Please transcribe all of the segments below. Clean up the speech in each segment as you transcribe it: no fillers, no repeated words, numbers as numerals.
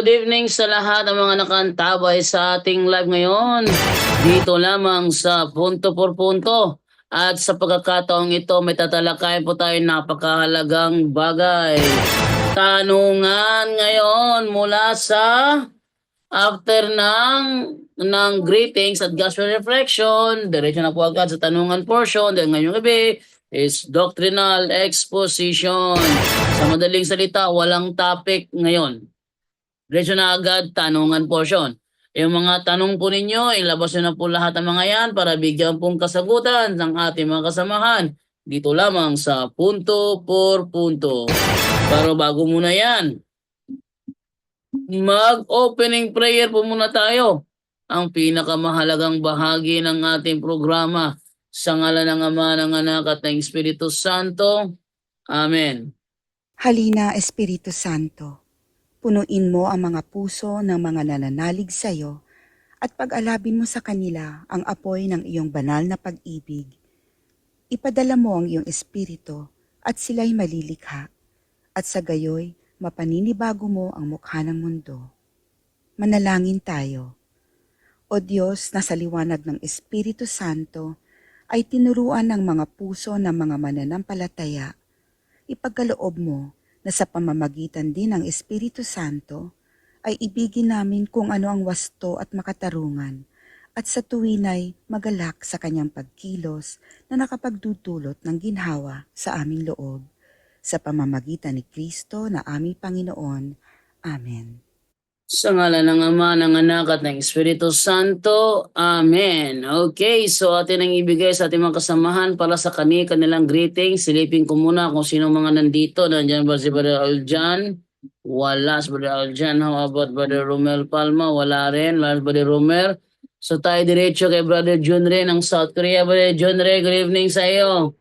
good evening sa lahat ng mga nakantabay sa ating live ngayon. Dito lamang sa Punto por Punto. At sa pagkakataong ito, may tatalakayin po tayo napakahalagang bagay. Tanungan ngayon mula sa after ng greetings at gospel reflection. Diretso na po agad sa tanungan portion. Dahil ngayong gabi is doctrinal exposition. Sa madaling salita, walang topic ngayon. Diretso na agad, tanungan portion. Yung mga tanong po ninyo, ilabas nyo na po lahat ng mga yan para bigyan pong kasagutan ng ating mga kasamahan. Dito lamang sa Punto por Punto. Pero bago muna yan, mag-opening prayer po muna tayo. Ang pinakamahalagang bahagi ng ating programa. Sa ngalan ng Ama, ng Anak at ng Espiritu Santo. Amen. Halina, Espiritu Santo. Punuin mo ang mga puso ng mga nananalig sa iyo at pag-alabin mo sa kanila ang apoy ng iyong banal na pag-ibig. Ipadala mo ang iyong espiritu at sila'y malilikha at sa gayoy mapaninibago mo ang mukha ng mundo. Manalangin tayo. O Diyos na sa liwanag ng Espiritu Santo ay tinuruan ng mga puso ng mga mananampalataya, ipagkaloob mo na sa pamamagitan din ng Espiritu Santo ay ibigin namin kung ano ang wasto at makatarungan at sa tuwinay magalak sa kanyang pagkilos na nakapagdudulot ng ginhawa sa aming loob. Sa pamamagitan ni Kristo na aming Panginoon. Amen. Sa ngalan ng Ama, ng Anak at ng Espiritu Santo. Amen. Okay, so atin ang ibigay sa ating mga kasamahan para sa kanilang greetings. Silipin ko muna kung sino mga nandito. Nandiyan ba si Brother Aljan? Wala si Brother Aljan. How about Brother Romel Palma? Wala rin. Wala si Brother Romel. So tayo diretso kay Brother John Ray ng South Korea. Brother John Ray, good evening sa iyo.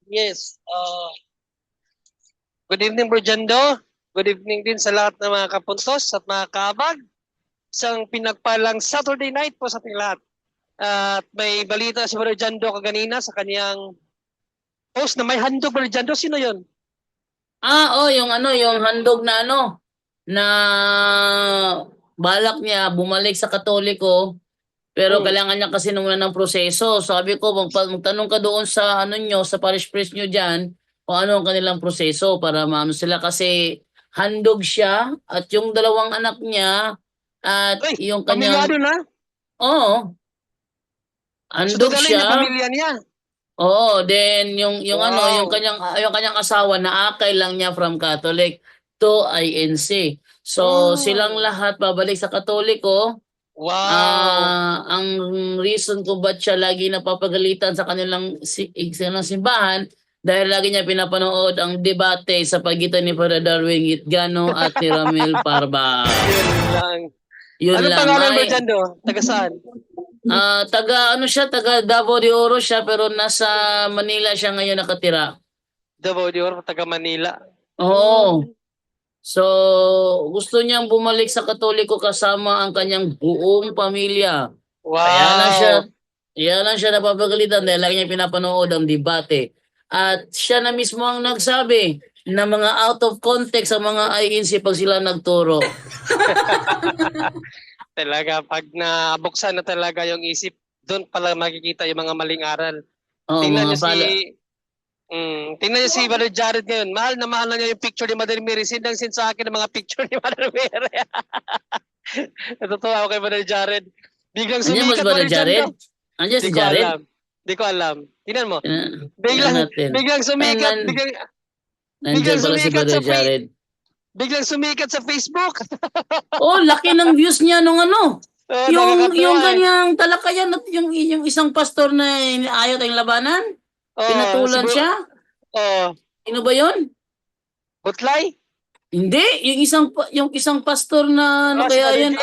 Yes. Good evening, Bro Jando. Good evening din sa lahat ng mga kapuntos at mga kaabag. Isang pinagpalang Saturday night po sa ating lahat. At may balita si Bro Jando kaganina sa kanyang post na may handog, Bro Jando. Sino yun? Yung yung handog na na balak niya bumalik sa Katoliko. Pero kailangan niya kasi nung ng proseso. Sabi ko, magtanong ka doon sa nyo, sa parish priest nyo dyan, kung ano ang kanilang proseso para maano sila kasi handog siya at yung dalawang anak niya at yung kanyang... Pamilyado na? Oo. Handog So, siya. niya pamilya niya? Oo, then yung Wow. yung kanyang asawa na akay lang niya from Catholic to INC. So, silang lahat babalik sa Katoliko. Wow. Ang reason kung ba't siya lagi napapagalitan sa kanilang simbahan dahil lagi niya pinapanood ang debate sa pagitan ni Father Darwin Itgano at ni Ramil Parba. Yun lang. Yun Anong lang. pangalan, Bro Jando? Taga saan? Taga Davao de Oro siya pero nasa Manila siya ngayon nakatira. Davao de Oro, taga Manila. Oo. So, gusto niyang bumalik sa Katoliko kasama ang kanyang buong pamilya. Wow. Kaya lang siya napapagalitan dahil lagi niya pinapanood ang debate. At siya na mismo ang nagsabi na mga out of context ang mga INC pag sila nagturo. Talaga, pag nabuksan na talaga yung isip, doon pala makikita yung mga maling aral. Oh, Tingnan niyo si Brother Jared ngayon. Mahal na niya yung picture ni Mother Mary. Send sa akin ang mga picture ni Mother Mary. Natutuwa ako kay Brother Jared. Biglang sumikat Brother Jared? Andiyan si Jared? Di ko alam. Tingnan mo. Biglang sumikat. Nandiyan pala si Brother Jared. Biglang sumikat sa Facebook. Oh, laki ng views niya nung yung nakakatuwa ganyang talakayan at yung isang pastor na ayaw tayong labanan. Pinatulan siya? Sino ba yun? Butlay? Hindi, yung isang pastor na kaya yan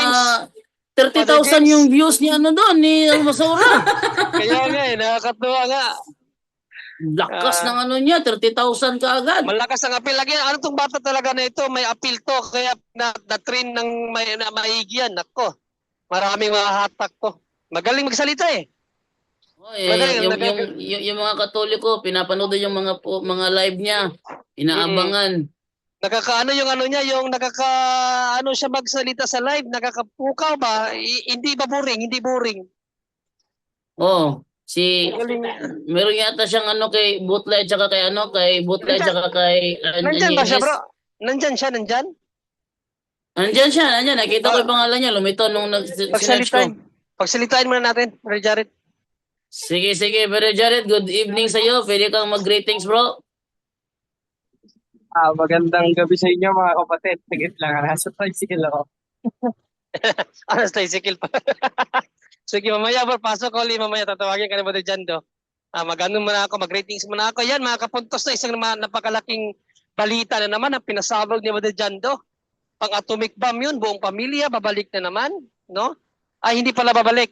30,000 James. yung views ni doon ni Almasora. Kaya nga nakakatuwa nga. Lakas ng niya, 30,000 kaagad. Malakas ang appeal lagi. Ano tong bata talaga na ito? May appeal to kaya na-train ng maigi yan. Nako. Maraming mahahatak to. Magaling magsalita eh. Yung mga Katoliko, pinapanood yung mga live niya, inaabangan. Nakakaano yung ano niya, yung ano siya magsalita sa live, nakakapukaw ba? Hindi ba boring? Hindi boring. Oh, si Ang galing. meron yata siyang ano kay Butlay tsaka kay ano kay Butlay Nandyan, tsaka kay nandyan ba siya, bro? Anyeles. Nandyan siya, nandyan? Andyan siya, andyan. Nakita ko Ah, yung pangalan niya. Lumito nung sinerch ko. pagsalitain. Pagsalitain muna natin, Brother Jared. Sige, sige. Brother Jared, good evening sa iyo. Pwede kang mag-greetings, bro. Magandang gabi sa inyo mga kapatid. Tigit lang, nasa tricycle ako. Ano, tricycle pa. Sige, mamaya, bro. Pasok ko ulit. Mamaya, tatawagin ka na Brother Jando. Mag-ano muna ako, mag-ratings muna ako. Yan, mga kapuntos na isang napakalaking balita na naman ang pinasabog ni Brother Jando. Pang-atomic bomb yun, buong pamilya, babalik na naman. No? Ay, hindi pala babalik.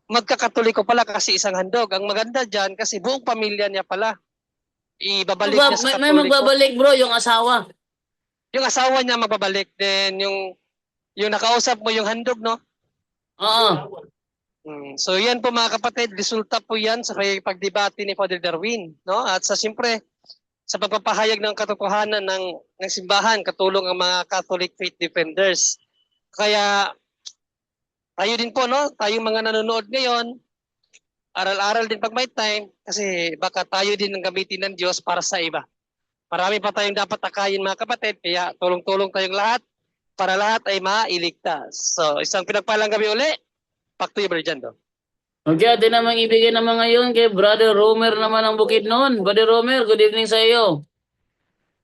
Magkakatoliko pala kasi isang handog. Ang maganda dyan, kasi buong pamilya niya pala. Ibabalik niya sa May katoliko. magbabalik, bro, yung asawa. Yung asawa niya magbabalik. Then, yung nakausap mo, yung handog, no? Oo. So yan po mga kapatid, resulta po yan sa pagdebate ni Father Darwin, no? At siyempre sa pagpapahayag ng katotohanan ng simbahan, katulong ang mga Catholic faith defenders. Kaya tayo din po, no? Tayong mga nanonood ngayon, aral-aral din pag may time kasi baka tayo din ang gamitin ng Diyos para sa iba. Marami pa tayong dapat akayin mga kapatid, kaya tulong-tulong tayong lahat para lahat ay mailigtas. So isang pinagpalang gabi uli. Back to you, Brother Jando. Okay, atin namang ibigay naman ngayon kay Brother Romer naman ang bukid noon. Brother Romer, good evening sa iyo.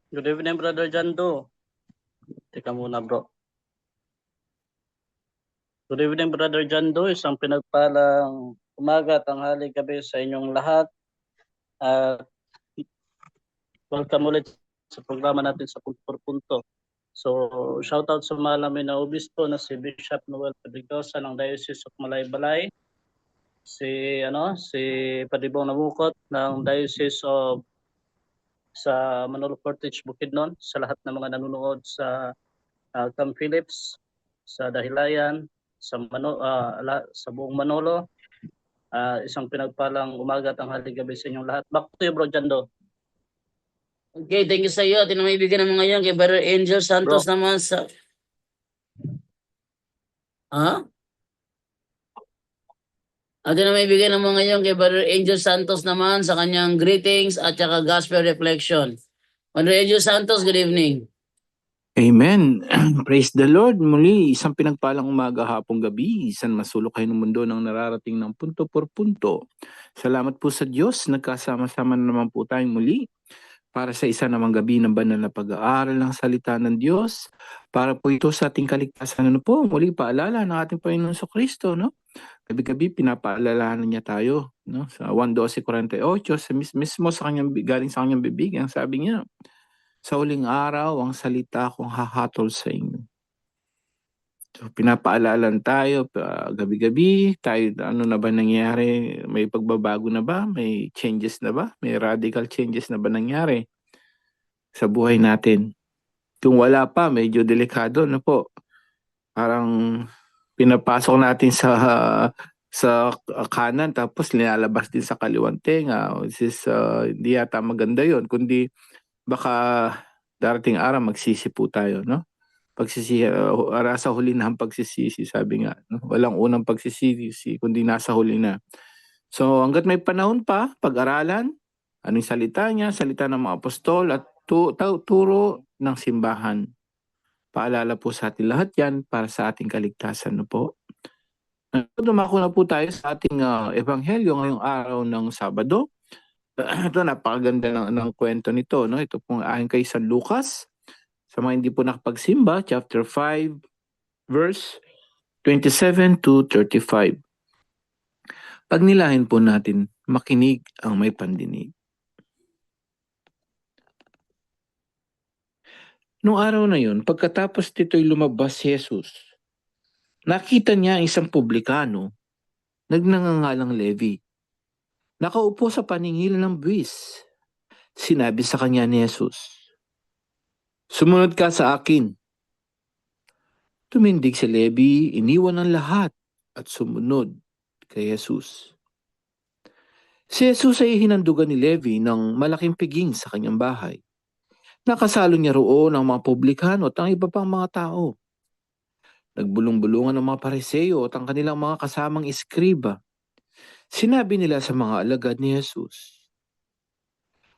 Good evening, Brother Jando. Teka muna, bro. Good evening, Brother Jando. Isang pinagpalang umaga, tanghali, gabi sa inyong lahat. At welcome ulit sa programa natin sa Punto por Punto. So, shoutout sa mga lamin na obispo na si Bishop Noel Pedrigosa ng Diocese of Malaybalay. Si Padre Bong Namukot ng Diocese of sa Manolo Portage Bukidnon, sa lahat ng mga nanonood sa Camp Phillips, sa Dahilayan, sa buong Manolo. Isang pinagpalang umaga at tanghali gabi sa inyong lahat. Back to you, Bro Jando. Okay, thank you sa iyo. Atin namang ibigay naman ngayon kay Brother Angel Santos naman sa... Ha? Atin namang ibigay naman ngayon kay Brother Angel Santos naman sa kanyang greetings at saka gospel reflection. Brother Angel Santos, good evening. Amen. Praise the Lord. Muli, isang pinagpalang umaga, hapong gabi, isang masulok kayo ng mundo ng nararating ng punto por punto. Salamat po sa Diyos, nagkasama-sama na naman po tayong muli para sa isa namang gabi ng banal na pag-aaral ng salita ng Diyos. Para po ito sa ating kaligtasan. Ano po, muli paalala ng ating Panginoon Kristo, no? Gabi-gabi pinapaalalahanan niya tayo, no? Sa 1:12:48, mismo sa kanyang galing sa kanyang bibig, ang sabi niya, sa huling araw, ang salita kong hahatol sa inyo. So, pinapaalalan tayo, gabi-gabi, tayo, ano na ba nangyari? May pagbabago na ba? May changes na ba? May radical changes na ba nangyari sa buhay natin? Kung wala pa, medyo delikado, no po? Parang pinapasok natin sa kanan, tapos linalabas din sa kaliwang tenga. Hindi yata maganda yon, kundi baka darating araw magsisi po tayo, no? Sa huli na ang pagsisisi, sabi nga, no? Walang unang pagsisisi kundi nasa huli na. So hanggat may panahon pa, pag-aralan anong salita niya, salita ng mga apostol at turo ng simbahan. Paalala po sa atin lahat yan para sa ating kaligtasan, no po. Dumako na po tayo sa ating ebanghelyo ngayong araw ng Sabado. Ito, napakaganda ng kwento nito, no? Ito pong ayon kay San Lucas. Sa mga hindi po nakapagsimba, chapter 5, verse 27 to 35. Pagnilahin po natin, makinig ang may pandinig. Noong araw na yun, pagkatapos dito'y lumabas si Jesus, nakita niya isang publikano, nagngangalang Levi, nakaupo sa paningilan ng buwis. Sinabi sa kanya ni Jesus, "Sumunod ka sa akin." Tumindig si Levi, iniwan ang lahat at sumunod kay Jesus. Si Jesus ay hinandugan ni Levi ng malaking piging sa kanyang bahay. Nakasalo niya roon ang mga publikano at ang iba pang mga tao. Nagbulong-bulungan ang mga Pariseo at ang kanilang mga kasamang eskriba. Sinabi nila sa mga alagad ni Jesus,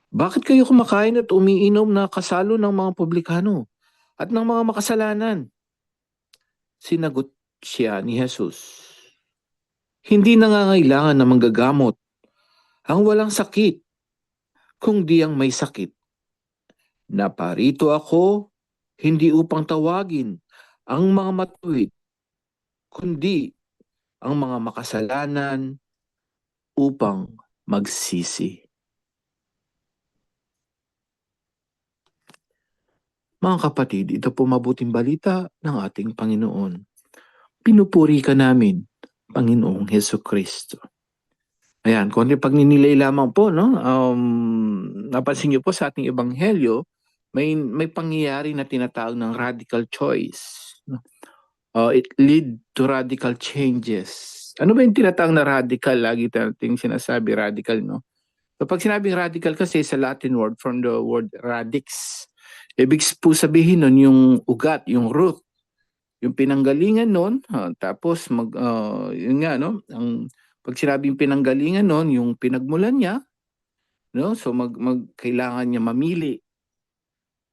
"Bakit kayo kumakain at umiinom na kasalo ng mga publikano at ng mga makasalanan?" Sinagot siya ni Jesus, "Hindi nangangailangan na manggagamot ang walang sakit, kundi ang may sakit. Naparito ako hindi upang tawagin ang mga matuwid, kundi ang mga makasalanan upang magsisi." Mga kapatid, ito po mabuting balita ng ating Panginoon. Pinupuri ka namin, Panginoong Heso Kristo. Ayan, konti pagninilay lamang po, no? Napansin niyo po sa ating ebanghelyo, may pangyayari na tinatawag ng radical choice. No? It lead to radical changes. Ano ba yung tinatawag na radical? Lagi nating sinasabi radical, no? So pag sinabing radical kasi sa Latin word, from the word radix, ibig po sabihin nun yung ugat, yung root, yung pinanggalingan nun, tapos yun nga, no? Pag sinabing pinanggalingan nun, yung pinagmulan niya, no? So kailangan niya mamili.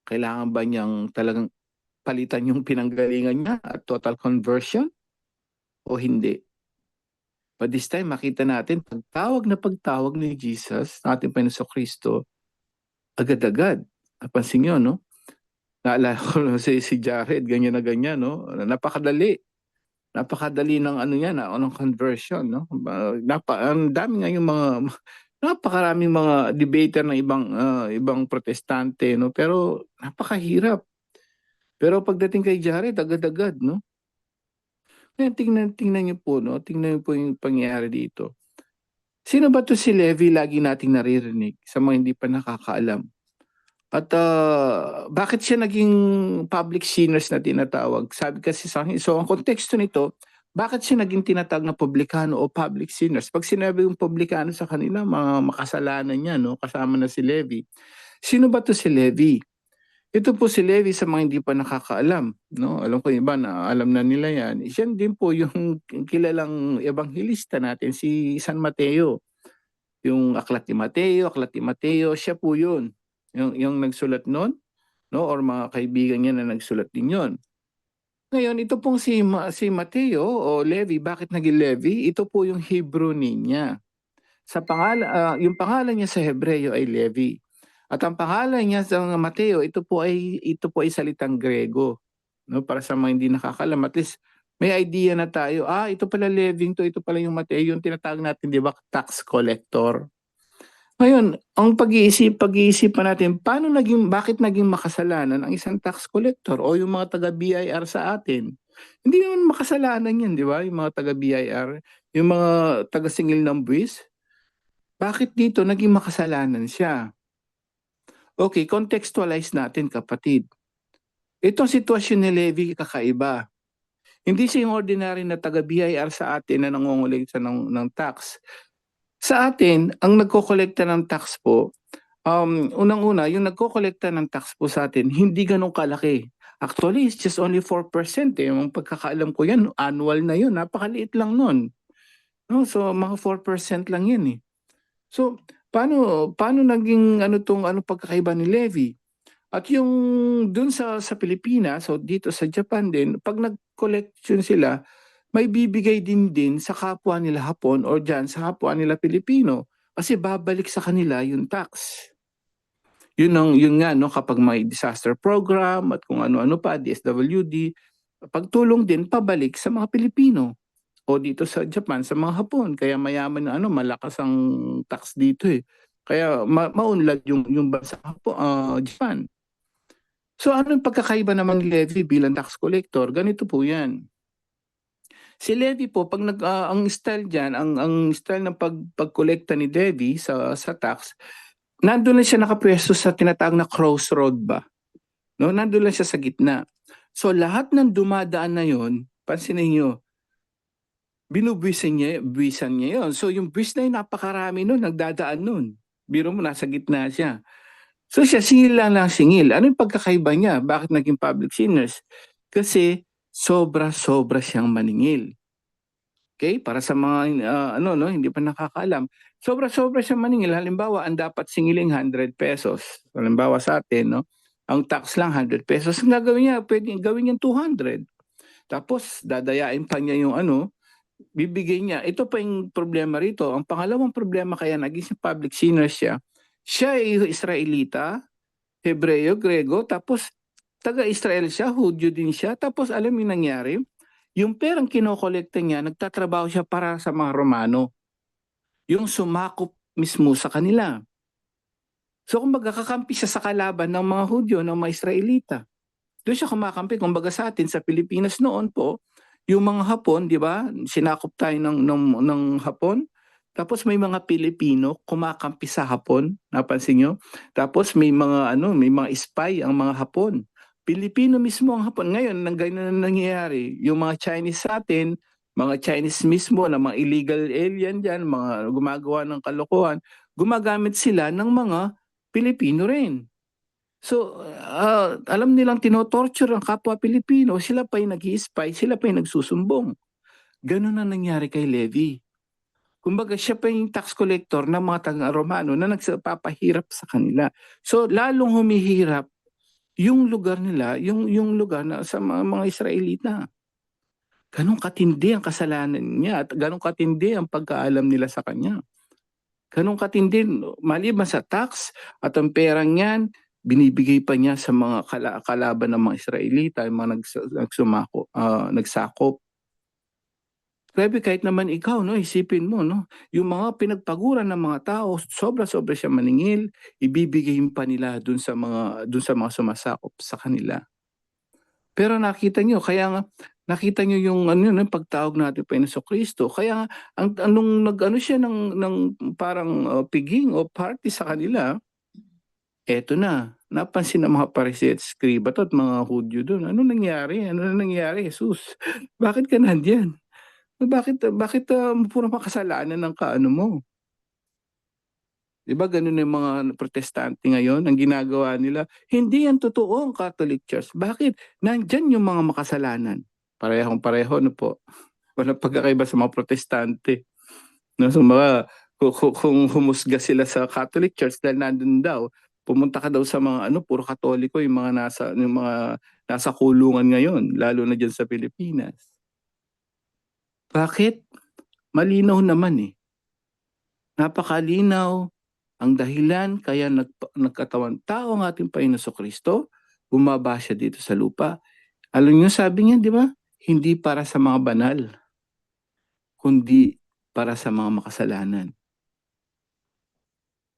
Kailangan ba niyang talagang palitan yung pinanggalingan niya at total conversion o hindi? But this time, makita natin, pagtawag ni Jesus, ng ating Panginoon Kristo, agad-agad. Napansin niyo, no? Naalala ko si Jared, ganyan na ganyan, no? Napakadali. Napakadali ng ano yan, ng conversion, no? Ang dami nga yung mga napakaraming mga debater ng ibang protestante, no? Pero napakahirap. Pero pagdating kay Jared, agad-agad, no? Ngayon, tingnan niyo po, no? Tingnan niyo po yung pangyayari dito. Sino ba to si Levi? Lagi nating naririnig sa mga hindi pa nakakaalam. At bakit siya naging public sinners na tinatawag? Sabi kasi sa akin, so ang konteksto nito, bakit siya naging tinatawag na publikano o public sinners? Pag sinabi yung publikano sa kanila, mga makasalanan niya, no? Kasama na si Levi. Sino ba to si Levi? Ito po si Levi sa mga hindi pa nakakaalam, no? Alam ko iba na alam na nila yan. Siya din po yung kilalang ebanghilista natin, si San Mateo. Yung Aklat ni Mateo, siya po yun. Yung nagsulat nun, no? Or mga kaibigan niya na nagsulat din yun. Ngayon, ito pong si Mateo o Levi, bakit naging Levi? Ito po yung Hebrew name niya. Yung pangalan niya sa Hebreo ay Levi. At ang pangalan niya sa Mateo, ito po ay salitang Grego. No, para sa mga hindi nakakalam, at least may idea na tayo. Ito pala Levi to, ito pala yung Mateo, yung tinatawag natin, di ba, tax collector. Ngayon, ang pag-iisipan natin, bakit naging makasalanan ang isang tax collector o yung mga taga-BIR sa atin? Hindi naman makasalanan yan, di ba? Yung mga taga-BIR, yung mga taga-singil ng buwis. Bakit dito naging makasalanan siya? Okay, contextualize natin, kapatid. Itong sitwasyon ni Levi kakaiba. Hindi siya yung ordinary na taga-BIR sa atin na nangongolekta ng tax. Sa atin, ang nagkokolekta ng tax po, unang-una, yung nagkokolekta ng tax po sa atin, hindi ganun kalaki. Actually, it's just only 4%. Yung pagkakaalam ko yan, annual na yun. Napakaliit lang nun. No? So, mga 4% lang yan eh. So, paano naging pagkakaiba ni Levi? At yung dun sa Pilipinas, so dito sa Japan din, pag nag-collection sila, may bibigay din sa kapwa nila Hapon o dyan sa kapwa nila Pilipino kasi babalik sa kanila yung tax. Yun nga, no, kapag may disaster program at kung ano-ano pa, DSWD, pagtulong din pabalik sa mga Pilipino o dito sa Japan, sa mga Hapon. Kaya mayaman na malakas ang tax dito eh. Kaya maunlad yung bansa Japan. So ano yung pagkakaiba naman ni Levi bilang tax collector? Ganito po yan. Si Levi po, pag ang style diyan, ang style ng pagkolekta ni Levi sa tax, nandoon lang siya nakapwesto sa tinatawag na crossroad ba? No, nandoon lang siya sa gitna. So lahat ng dumadaan na 'yon, pansinin niyo, binubuwisan niya 'yon. So yung buwis na 'yon, napakarami noon, nagdadaan noon. Biro mo nasa gitna siya. So siya, singil lang singil. Ano yung pagkakaiba niya? Bakit naging public sinners? Kasi sobra-sobra siyang maningil. Okay? Para sa mga hindi pa nakakaalam. Sobra-sobra siyang maningil. Halimbawa, ang dapat singiling 100 pesos. Halimbawa sa atin, no? Ang tax lang 100 pesos. Ang gagawin niya, pwedeng gawin niya 200. Tapos dadayain pa niya yung bibigay niya. Ito pa yung problema rito. Ang pangalawang problema kaya naging public sinner siya. Siya ay Israelita, Hebreo, Grego, tapos taga-Israel siya, Hudyo din siya. Tapos alam yung nangyari, yung perang kinokolekta niya, nagtatrabaho siya para sa mga Romano. Yung sumakop mismo sa kanila. So kumbaga kakampi siya sa kalaban ng mga Hudyo, ng mga Israelita. Doon siya kumakampi. Kumbaga sa atin, sa Pilipinas noon po, yung mga Hapon, di ba? Sinakop tayo ng Hapon. Tapos may mga Pilipino kumakampi sa Hapon, napansin nyo? Tapos may mga spy ang mga Hapon. Pilipino mismo ang Hapon. Ngayon, nang ganyan na nangyayari, yung mga Chinese sa atin, mga Chinese mismo na mga illegal alien dyan, mga gumagawa ng kalokohan, gumagamit sila ng mga Pilipino rin. So, alam nilang tinotorture ang kapwa Pilipino, sila pa yung nag-i-spy, sila pa yung nagsusumbong. Ganun ang nangyari kay Levi. Kumbaga, siya pa yung tax collector ng mga taga-Romano na nagpapahirap sa kanila. So, lalong humihirap yung lugar nila, yung lugar na sa mga Israelita. Ganun katindi ang kasalanan niya at ganun katindi ang pagkaalam nila sa kanya. Ganun katindi, maliban sa tax at ang perang yan, binibigay pa niya sa mga kalaban ng mga Israelita, yung mga nagsakop. Grabe, kahit naman ikaw, no, isipin mo, no, yung mga pinagpaguran ng mga tao, sobra-sobra siya maningil, ibibigay pa nila dun sa mga sumasakop sa kanila. Pero nakita nyo, kaya nga, nakita nyo yung pagtawag natin pa Kristo. Kaya nga, anong nag-ano siya ng parang piging o party sa kanila, eto na, napansin ng mga Pariseo at Skriba at mga Hudyo doon. Ano nangyari? Ano na nangyari, Jesus? Bakit ka nandiyan? Bakit puro makasalanan ng kaano mo? Diba ganun yung mga protestante ngayon, ang ginagawa nila? Hindi yan totoo ang Catholic Church. Bakit? Nandyan yung mga makasalanan. Parehong-pareho, no po. Walang pagkakaiba sa mga protestante. No, so kung humusga sila sa Catholic Church dahil nandun daw, pumunta ka daw sa mga puro Katoliko, yung mga nasa kulungan ngayon, lalo na diyan sa Pilipinas. Bakit? Malinaw naman eh. Napakalinaw ang dahilan kaya nagkatawan tao ang ating Panginoon Kristo, bumaba siya dito sa lupa. Alam niyo sabi niya, di ba? Hindi para sa mga banal, kundi para sa mga makasalanan.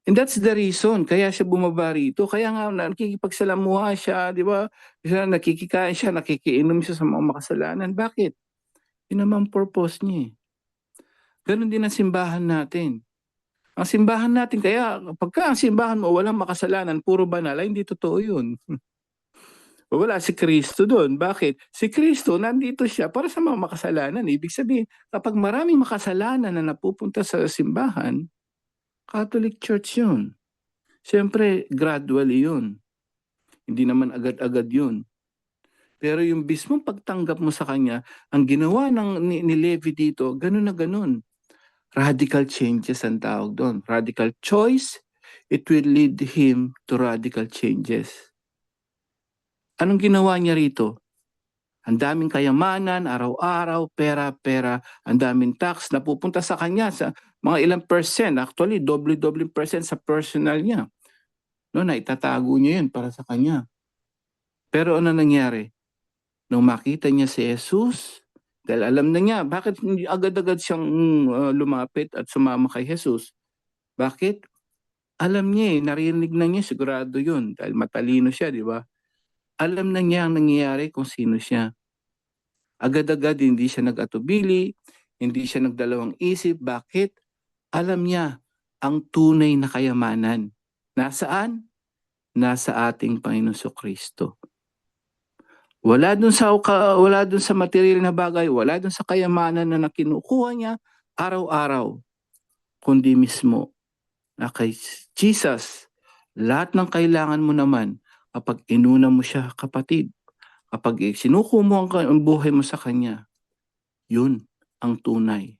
And that's the reason kaya siya bumaba rito. Kaya nga nakikipagsalamuha siya, di ba? Nakikikain siya, nakikiinom siya sa mga makasalanan. Bakit? Yun naman purpose niya. Ganon din ang simbahan natin. Ang simbahan natin, kaya pagka ang simbahan mo walang makasalanan, puro banal, hindi totoo yun. Wala si Kristo doon. Bakit? Si Kristo nandito siya para sa mga makasalanan. Ibig sabihin, kapag maraming makasalanan na napupunta sa simbahan, Catholic Church yun. Siyempre, gradually yun. Hindi naman agad-agad yun. Pero yung mismong pagtanggap mo sa kanya, ang ginawa ni Levi dito, ganun na ganun. Radical changes ang tawag doon. Radical choice, it will lead him to radical changes. Anong ginawa niya rito? Ang daming kayamanan, araw-araw, pera, ang daming tax na pupunta sa kanya sa mga ilang percent. Actually, doble-doble percent sa personal niya. No, na itatago niya yun para sa kanya. Pero ano nangyari? Nung makita niya si Jesus, dahil alam na niya, bakit hindi agad-agad siyang lumapit at sumama kay Jesus? Bakit? Alam niya narinig na niya, sigurado yun. Dahil matalino siya, di ba? Alam na niya ang nangyayari kung sino siya. Agad-agad hindi siya nag-atubili, hindi siya nagdalawang isip. Bakit? Alam niya ang tunay na kayamanan. Nasaan? Nasa ating Panginoon Kristo. Wala dun sa material na bagay, wala dun sa kayamanan na kinukuha niya araw-araw, kundi mismo na kay Jesus Lahat ng kailangan mo naman, kapag inuna mo siya, kapatid, kapag sinuko mo ang buhay mo sa Kanya, yun ang tunay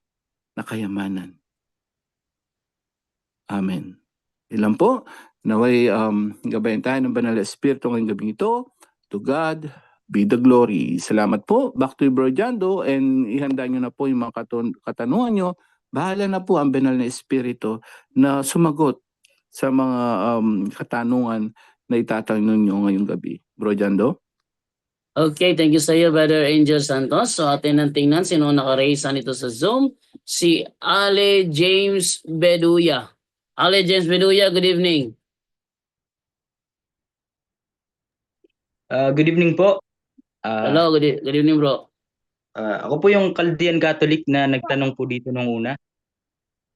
na kayamanan. Amen. Ilan po, naway gabayan tayo ng banal na espiritu ngayong gabi ito. To God be the glory. Salamat po. Back to you, Bro Jando, and ihanda nyo na po yung mga katanungan nyo. Bahala na po ang banal na espiritu na sumagot sa mga katanungan na itatanong nyo ngayong gabi. Bro Jando? Okay, thank you sa iyo, Brother Angel Santos. So atin ang tingnan sino naka-raise nito sa Zoom. Si Ale James Beduya. Ale James Beduya, good evening. Good evening po. Hello, good evening bro. Ako po yung Chaldean Catholic na nagtanong po dito nung una.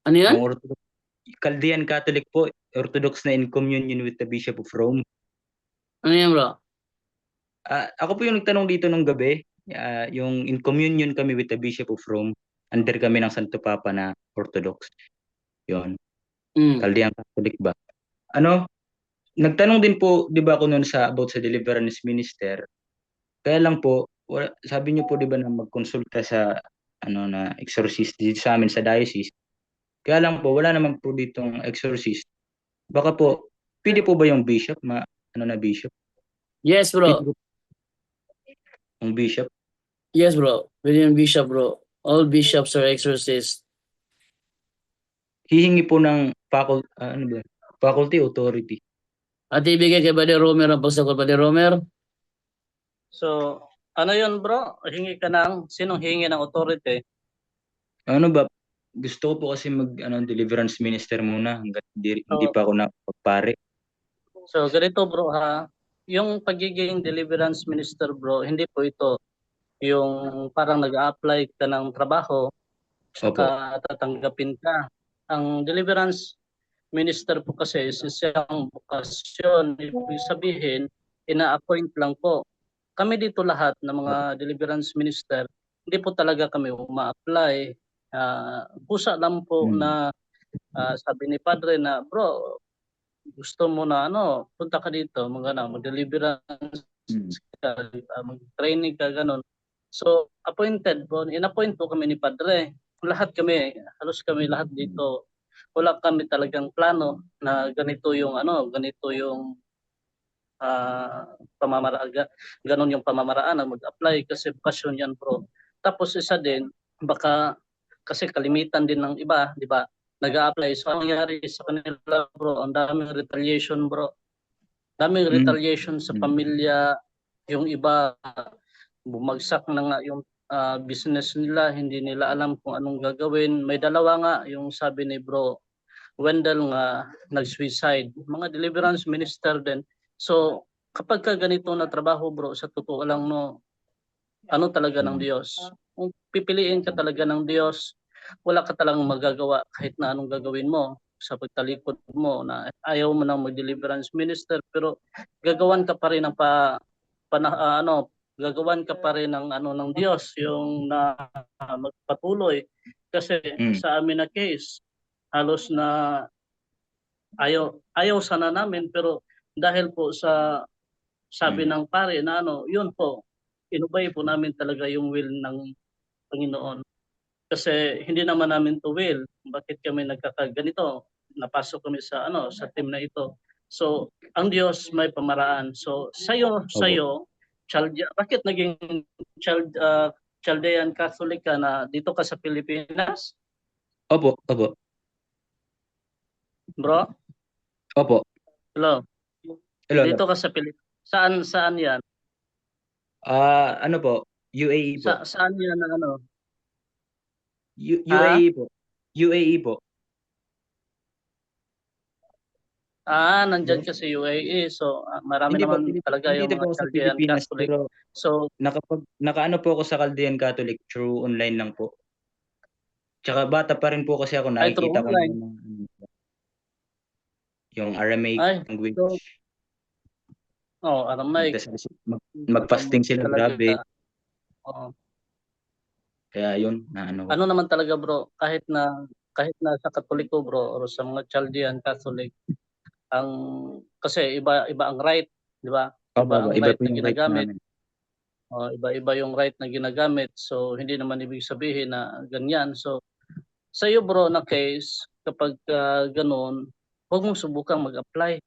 Ano yan? Yung Chaldean Catholic po, Orthodox na in communion with the Bishop of Rome. Ano yan bro? Ako po yung nagtanong dito nung gabi. Yung in communion kami with the Bishop of Rome. Under kami ng Santo Papa na Orthodox. Yon, Chaldean Catholic ba? Nagtanong din po, 'di ba, ako noon about sa deliverance minister. Kaya lang po, sabi niyo po 'di ba na magkonsulta sa na exorcist dito sa amin sa diocese. Kaya lang po wala naman po ditong exorcist. Baka po pwede po ba yung bishop bishop? Yes bro. Yung bishop. Yes bro. William Bishop bro. All bishops are exorcists. Hihingi po ng faculty authority. At ibigay kay Brother Romer ang pagsagot. Brother Romer? So, ano yun bro? Sinong hingi ng authority? Gusto ko po kasi deliverance minister muna hangga't hindi pa ako napagpare. So, ganito bro ha. Yung pagiging deliverance minister bro, hindi po ito yung parang nag-a-apply ka ng trabaho saka tatanggapin ka. Ang deliverance minister po kasi is isang bukasyon. Ibig sabihin, ina-appoint lang po. Kami dito lahat ng mga deliverance minister, hindi po talaga kami uma-apply. Pusa lang po na sabi ni Padre na, bro, gusto mo na punta ka dito, mag-deliverance ka, mag-training ka, ganun. So, appointed po, in-appoint po kami ni Padre. Lahat kami, halos kami lahat dito, wala kami talagang plano na ganito yung pamamaraan, ganun yung pamamaraan na mag-apply kasi bukasyon yan bro. Tapos isa din, baka kasi kalimitan din ng iba, di ba? Nag-a-apply. So ang nangyari sa kanila bro, ang daming retaliation bro. Daming retaliation sa pamilya, yung iba bumagsak na nga yung business nila, hindi nila alam kung anong gagawin. May dalawa nga, yung sabi ni bro Wendell nga nag-suicide. Mga deliverance minister din. So, kapag ka ganito na trabaho bro, sa totoo lang ano talaga ng Diyos. Kung pipiliin ka talaga ng Diyos, wala ka talagang magagawa kahit na anong gagawin mo sa pagtalikod mo na ayaw mo nang mag-deliverance minister pero gagawan ka pa rin ng gagawan ka pa rin ng Diyos yung na magpatuloy kasi sa amin na case halos na ayaw sana namin pero dahil po sa sabi ng pare na yun po, inubay po namin talaga yung will ng Panginoon. Kasi hindi naman namin to will. Bakit kami nagkakaganito? Napasok kami sa team na ito. So, ang Diyos may pamaraan. So, sa'yo, bakit naging Chaldean Catholic ka na dito ka sa Pilipinas? Opo. Bro? Opo. Hello. Dito ka sa Pilipinas. Saan yan? UAE po. Saan yan UAE po. UAE po. Nandyan ka sa UAE. So, marami Hindi naman talaga yung mga Chaldean Catholic. Pero So, nakaano po ako sa Chaldean Catholic through online lang po. Tsaka bata pa rin po kasi ako, nakikita ko yung Aramaic language. Aramaic. Magfasting sila, grabe. Oo. Kaya yun, Ano naman talaga bro, kahit na sa Katoliko bro or sa mga Chaldean Catholic, ang kasi iba ang right, di ba? Iba ang Iba right po na yung right ginagamit. namin. Iba-iba yung right na ginagamit. So hindi naman ibig sabihin na ganyan. So sa iyo bro na case, kapag gano'n, huwag mong subukang mag-apply.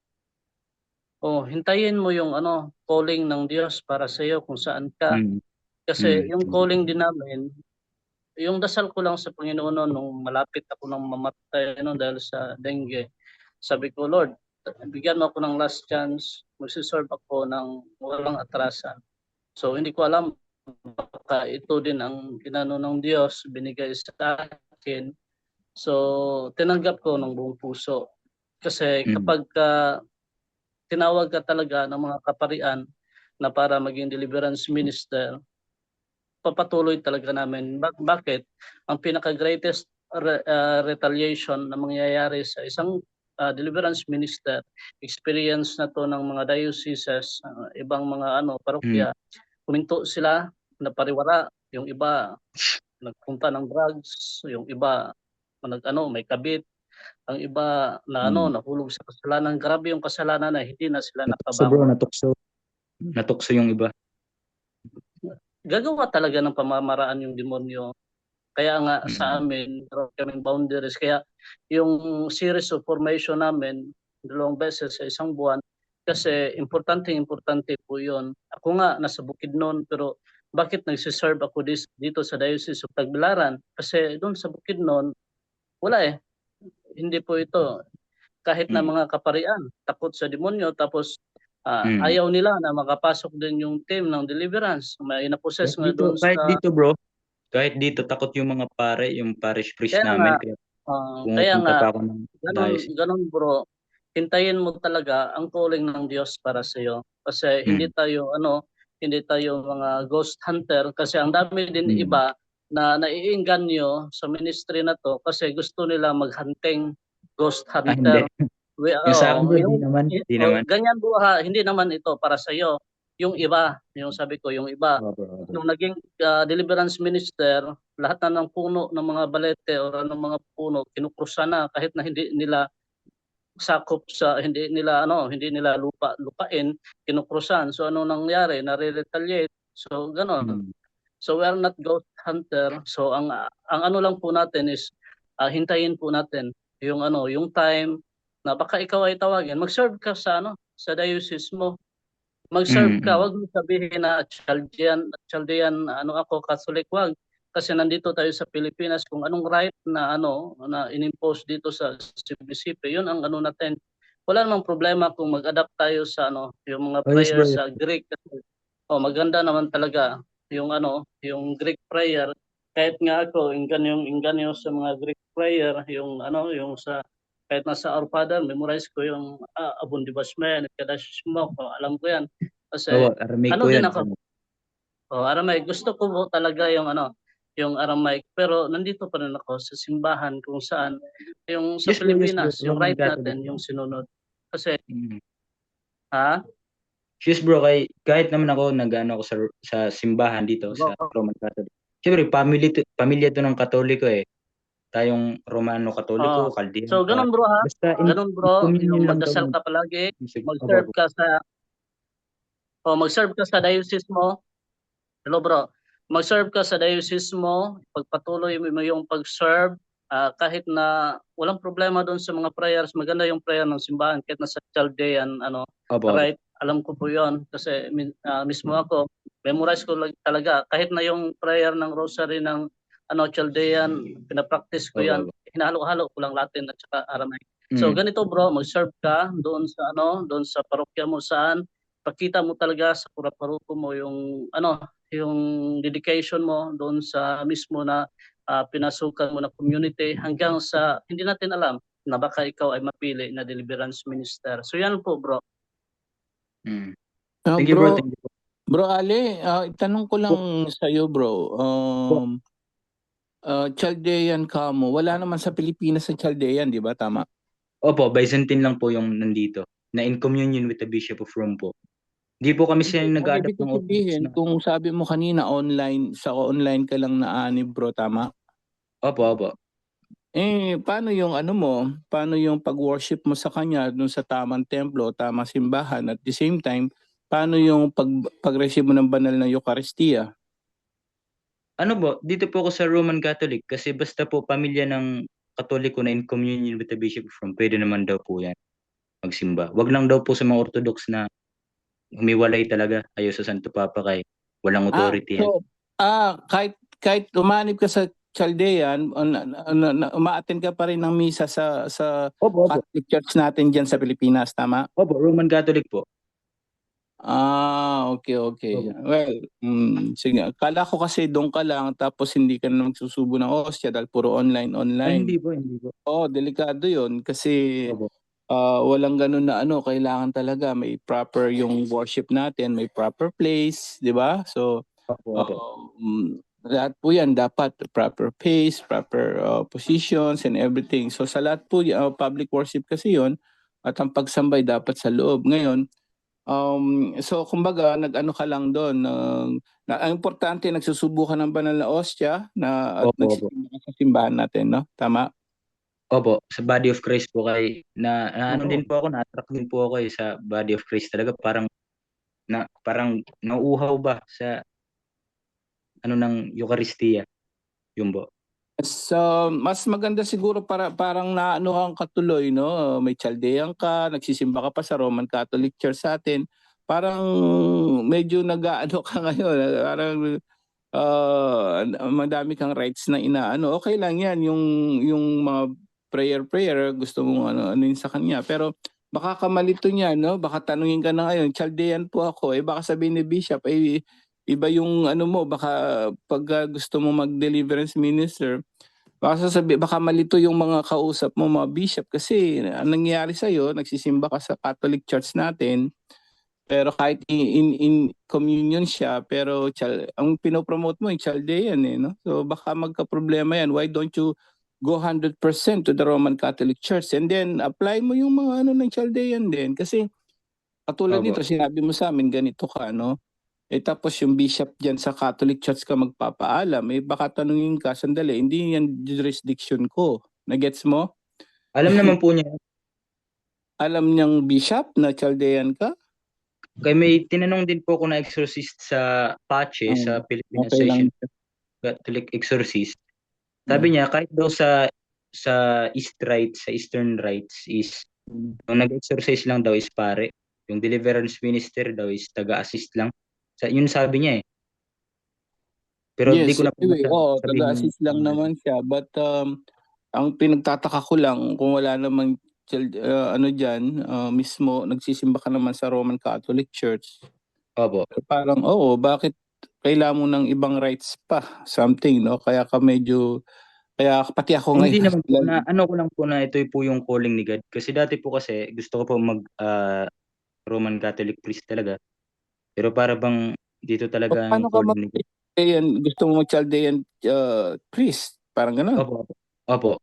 Hintayin mo yung calling ng Diyos para sa iyo kung saan ka. Mm. Kasi yung calling din namin, yung dasal ko lang sa Panginoon noon nung malapit ako nang mamatay dahil sa dengue. Sabi ko, Lord, bigyan mo ako ng last chance, magsiserve ako ng walang atrasan. So hindi ko alam, baka ito din ang inano ng Diyos, binigay sa akin. So tinanggap ko ng buong puso. Kasi kapag tinawag ka talaga ng mga kaparian na para maging deliverance minister, papatuloy talaga namin. Bakit? Ang pinaka-greatest retaliation na mangyayari sa isang deliverance minister, experience na to ng mga dioceses, ibang mga parokya, huminto sila na pariwara, yung iba nagpunta ng drugs, yung iba may kabit, ang iba na nahulog sa kasalanan. Grabe yung kasalanan na hindi na sila nakabangon. Natukso yung iba. Gagawa talaga ng pamamaraan yung demonyo. Kaya nga sa amin, meron kaming boundaries. Kaya yung series of formation namin, 2 beses sa isang buwan, kasi importante po yun. Ako nga, nasa Bukidnon, pero bakit nagsiserve ako dito sa Diocese of Tagbilaran? Kasi doon sa Bukidnon, wala eh. Hindi po ito. Kahit na mga kaparian, takot sa demonyo, tapos ayaw nila na makapasok din yung team ng deliverance. May naposes nga doon sa... Kahit dito, takot yung mga pare, yung parish priest Kaya namin. nga, Kaya kaya pumupunta nga, pa ako ng diocese. ganun bro, hintayin mo talaga ang calling ng Diyos para sa iyo. Kasi hindi tayo mga ghost hunter, kasi ang dami din iba na naiinganyo sa ministry na to kasi gusto nila maghunting ghost hunter. Hindi. Yung sa akin bro, di naman. Ganyan bro ha, hindi naman ito para sa iyo. Yung iba, yung sabi ko, yung iba, nung naging deliverance minister, lahat na ng puno ng mga balete o ng mga puno kinukrusa na kahit na hindi nila sakop sa hindi nila lupain, kinukrusan. So ano nangyari? Nare-retaliate. So ganon. So we are not ghost hunter. So ang ano lang po natin is hintayin po natin yung time na baka ikaw ay tawagin. Mag-serve ka sa diocese mo. Mag-serve ka, wag mo sabihin na Chaldean ako Catholic, wag. Kasi nandito tayo sa Pilipinas, kung anong right na na inimpose dito sa CBCP, yun ang natin. Wala namang problema kung mag-adapt tayo sa yung mga prayers sa Greek. Maganda naman talaga yung yung Greek prayer. Kahit nga ako, inganyo sa mga Greek prayer, yung sa kahit nasa Our Father, memorize ko yung Abundi Basme, Kadashishmo, alam ko yan. Kasi Aramaic ko din yan. ako. Aramaic. Gusto ko po talaga yung Aramaic. Pero nandito pa rin ako sa simbahan kung saan yung sa Pilipinas, yung right natin, yung sinunod. Kasi, Yes bro, kahit naman ako nag-ano ako sa simbahan dito sa Roman Catholic. Siyempre, pamilya to ng Katoliko eh. Tayong Romano Katoliko, Chaldean. So, ganun bro ha. Basta ganun bro. communion lang Magdasal daw. ka palagi. Mag-serve ka sa diocese mo. Hello bro. Mag-serve ka sa diocese mo. Pagpatuloy mo yung pag-serve. Kahit na walang problema doon sa mga prayers. Maganda yung prayer ng simbahan. Kahit na sa Chaldean, right? Alam ko po yun. Kasi mismo ako, memorize ko talaga. Kahit na yung prayer ng rosary ng Chaldean, pinapractice ko yan. Hinahalo-halo ko lang Latin at saka Aramaic. So ganito bro, mag-serve ka doon sa parokya mo saan. Pakita mo talaga sa pura-paroko mo yung yung dedication mo doon sa mismo na pinasukan mo na community hanggang sa hindi natin alam na baka ikaw ay mapili na deliverance minister. So yan po bro. Thank you, bro. Bro Ale, itanong ko lang sa iyo bro. Chaldean ka mo. Wala naman sa Pilipinas sa Chaldean, di ba? Tama? Opo, Byzantine lang po yung nandito. Na in communion with the Bishop of Rome po. Di po kami sila nag-adapt ng Orthodox. Kung sabi mo kanina online ka lang na anib bro, tama? Opo. Paano yung ano mo, paano yung pag-worship mo sa kanya dun sa tamang templo, tamang simbahan at the same time, paano yung pag-receive mo ng banal na Eucharistia? Ano po, dito po ako sa Roman Catholic kasi basta po pamilya ng Katoliko na in communion with the Bishop of Rome, pwede naman daw po yan magsimba. Wag lang daw po sa mga Orthodox na humiwalay talaga ayo sa Santo Papa kay walang Ah, authority yan. so, kahit umanib ka sa Chaldean, umaattend ka pa rin ng misa sa Opo, opo. Catholic Church natin diyan sa Pilipinas, tama? Opo, Roman Catholic po. Okay, okay. Opo. Well, sige. Akala ko kasi doon ka lang tapos hindi ka na magsusubo ng hostia dahil puro online, Ay, online. hindi po, hindi po. Oo, delikado 'yun kasi Opo, walang ganun na ano, kailangan talaga may proper yung worship natin, may proper place, 'di ba? So, opo, opo. lahat po 'yan dapat proper pace, proper positions and everything. So sa lahat po public worship kasi 'yon at ang pagsambay dapat sa loob. Ngayon, so kumbaga nag-ano ka lang doon, ang importante nagsusubukan ng banal na ostia na at Opo, opo. nagsisimba ka sa simbahan natin, no? Tama? Opo, sa Body of Christ po kay na ano Oo. din po ako, na-attract din po ako sa Body of Christ talaga parang nauuhaw ba sa ano ng Eucharistia, yun po. So, mas maganda siguro parang naano kang katuloy, no? May Chaldean ka, nagsisimba ka pa sa Roman Catholic Church sa atin. Parang medyo nag-aano ka ngayon, parang madami kang rights na inaano. Okay lang 'yan yung mga prayer, gusto mong ano yun sa kanya. Pero baka kamalito niya, no? Baka tanungin ka na ngayon, Chaldean po ako. Baka sabihin ni Bishop, iba yung ano mo, baka pag gusto mo mag-deliverance minister, baka malito yung mga kausap mo, mga bishop, kasi ang nangyayari sa'yo, nagsisimba ka sa Catholic Church natin, pero kahit in communion siya, pero ang pinopromote mo yung Chaldean no? So baka magka-problema yan. Why don't you go 100% to the Roman Catholic Church and then apply mo yung mga ano ng Chaldean din? Kasi katulad Opo. nito, sinabi mo sa amin, ganito ka, no? Tapos yung bishop diyan sa Catholic Church ka magpapaalam, baka tanungin ka, sandali, hindi yan jurisdiction ko. Nagets mo? Alam naman po niya, Alam niyang bishop na Chaldean ka? kay may tinanong din po ako na exorcist sa PACHE, sa Philippine Okay lang. Association of Catholic Exorcists. Mm. Sabi niya kahit daw sa East Rites, sa Eastern Rites is yung nag-exorcise lang daw is pare. Yung deliverance minister daw is taga-assist lang. Yun sabi niya eh. Pero di Yes, ko na po anyway, sabihin yung taga-assist lang naman siya. But ang pinagtataka ko lang, kung wala namang ano dyan, mismo, nagsisimba ka naman sa Roman Catholic Church. Opo. Parang, bakit kailangan mo ng ibang rights pa? Something, no? Kaya pati ako Hindi ngayon. naman po na ano ko lang po na ito po yung calling ni God. Kasi dati po kasi gusto ko po mag Roman Catholic priest talaga. Pero para bang dito talaga Paano yung ka calling ni God. gusto mo mag-Chaldean priest? Parang gano'n. Opo, opo.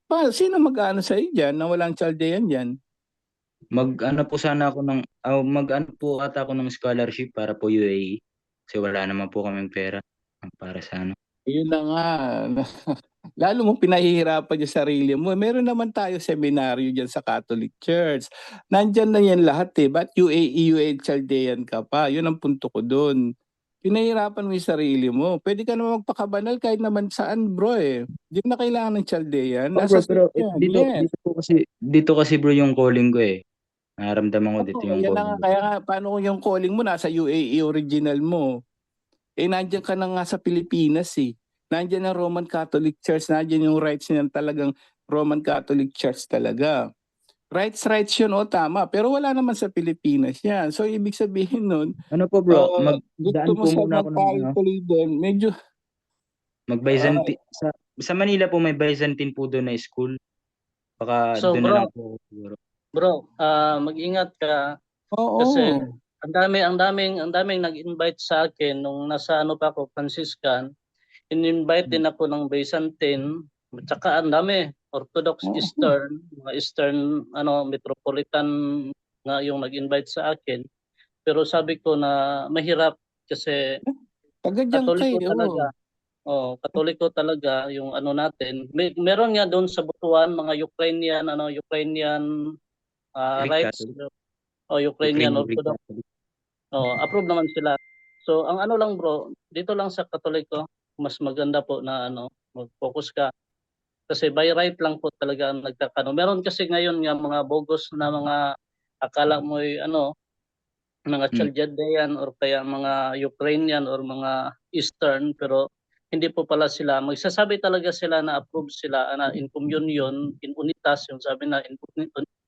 Opo. Sino mag-ano sa iyo dyan na walang Chaldean dyan? Mag-ano po sana ako mag-ano po ata ako ng scholarship para po UAE. Kasi wala naman po kaming pera para sa ano. Yun na nga. Lalo mong pinahihirapan yung sarili mo. Meron naman tayo seminaryo dyan sa Catholic Church. Nandyan na yan lahat Ba't UAE Chaldean ka pa? Yun ang punto ko doon. Pinahirapan mo yung sarili mo. Pwede ka naman magpakabanal kahit naman saan bro Hindi mo na kailangan ng Chaldean. Oh, Nasa bro, pero yan. dito Yes. dito kasi bro yung calling ko eh. Nararamdaman ko dito yung Yan na calling nga. ko. Kaya nga, paano kung yung calling mo nasa UAE original mo? Nandiyan ka na nga sa Pilipinas Nandiyan ang Roman Catholic Church, nandiyan yung rights niyan talagang Roman Catholic Church talaga. Rights yun, tama. Pero wala naman sa Pilipinas yan. So, ibig sabihin nun, Ano po bro, gusto magdaan mo po sa muna ako ng ano, tuloy doon, medyo, mag-Byzantine sa Manila po may Byzantine po doon na school. Baka So doon na bro, lang po siguro. mag-ingat ka oo. kasi ang daming nag-invite sa akin nung nasa ano pa ako, Franciscan. In-invite din ako ng Byzantine, at saka ang dami Orthodox Oo. Eastern, mga Eastern metropolitan nga yung nag-invite sa akin. Pero sabi ko na mahirap kasi Taga dyan Katoliko kayo. talaga. Katoliko talaga yung ano natin. Meron nga doon sa Butuan mga Ukrainian Greek rights Catholic, o Ukrainian Ukrainian Greek Orthodox. Catholic. Approve naman sila. So ang ano lang bro, dito lang sa Katoliko, mas maganda po na mag-focus ka. Kasi by right lang po talaga ang nagkakano. Meron kasi ngayon nga mga bogus na mga akala mo mga Mm. Chaldean or kaya mga Ukrainian or mga Eastern, pero hindi po pala sila. Magsasabi talaga sila na approve sila na in communion, in unitas, yung sabi na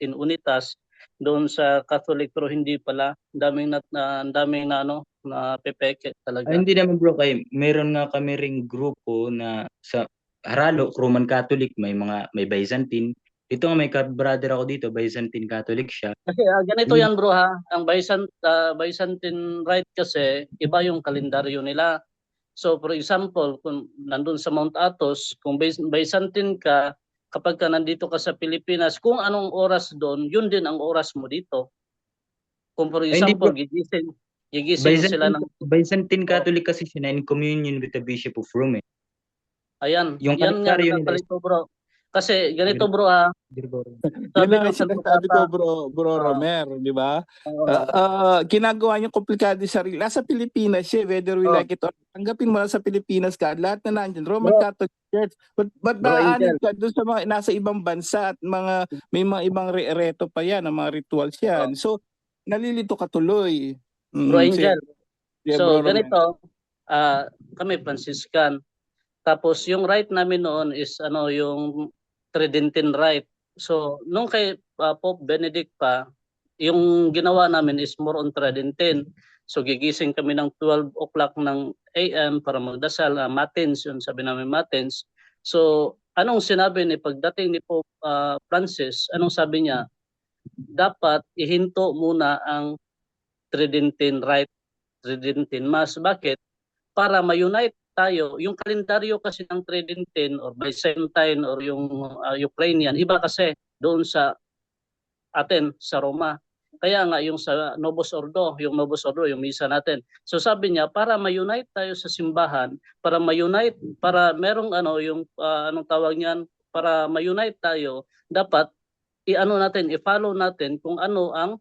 in unitas doon sa Catholic, pero hindi pala. Ang daming na pepeke talaga. Hindi naman bro, meron nga kami ring grupo na sa Haralo, Roman Catholic, may Byzantine. Ito nga may brother ako dito, Byzantine Catholic siya. Kasi ganito yan bro ha, ang Byzantine Rite kasi iba yung kalendaryo nila. So for example, kung nandun sa Mount Athos, kung Byzantine ka, kapag ka nandito ka sa Pilipinas, kung anong oras doon, yun din ang oras mo dito. Kung for Hindi example, bro, gigising sila ng Byzantine Catholic kasi siya na in communion with the Bishop of Rome. ayan, Yung yan nga kalendaryo nila is nakakalito bro. Kasi ganito bro ha, Yun sabi na nga ng Santo sinasabi ko, Papa, bro Romer, di ba? Ginagawa niyo komplikado yung sarili. Nasa Pilipinas siya, whether we Oh. like it or tanggapin mo na sa Pilipinas ka, lahat na nandiyan, Roman Bro. Catholic Church. But Bro naaanib Angel. ka doon sa mga nasa ibang bansa at may mga ibang reto pa yan, mga rituals yan. So, nalilito ka tuloy. Bro Angel. Yeah, So Bro Romer. ganito, kami Franciscan. Tapos yung rite namin noon is yung Tridentine rite. So nung kay Pope Benedict pa, yung ginawa namin is more on Tridentine. So gigising kami ng 12 o'clock ng AM para magdasal, matins, yun sabi namin matins. So anong sinabi ni pagdating ni Pope Francis, anong sabi niya? Dapat ihinto muna ang Tridentine rite, Tridentine Mass. Bakit? Para ma-unite tayo. Yung kalendaryo kasi ng Tridentine or Byzantine or yung Ukrainian, iba kasi doon sa atin, sa Roma. Kaya nga yung sa Novus Ordo, yung misa natin. So sabi niya, para ma-unite tayo sa simbahan, para ma-unite, para merong yung anong tawag niyan, para ma-unite tayo, dapat i-follow natin kung ano ang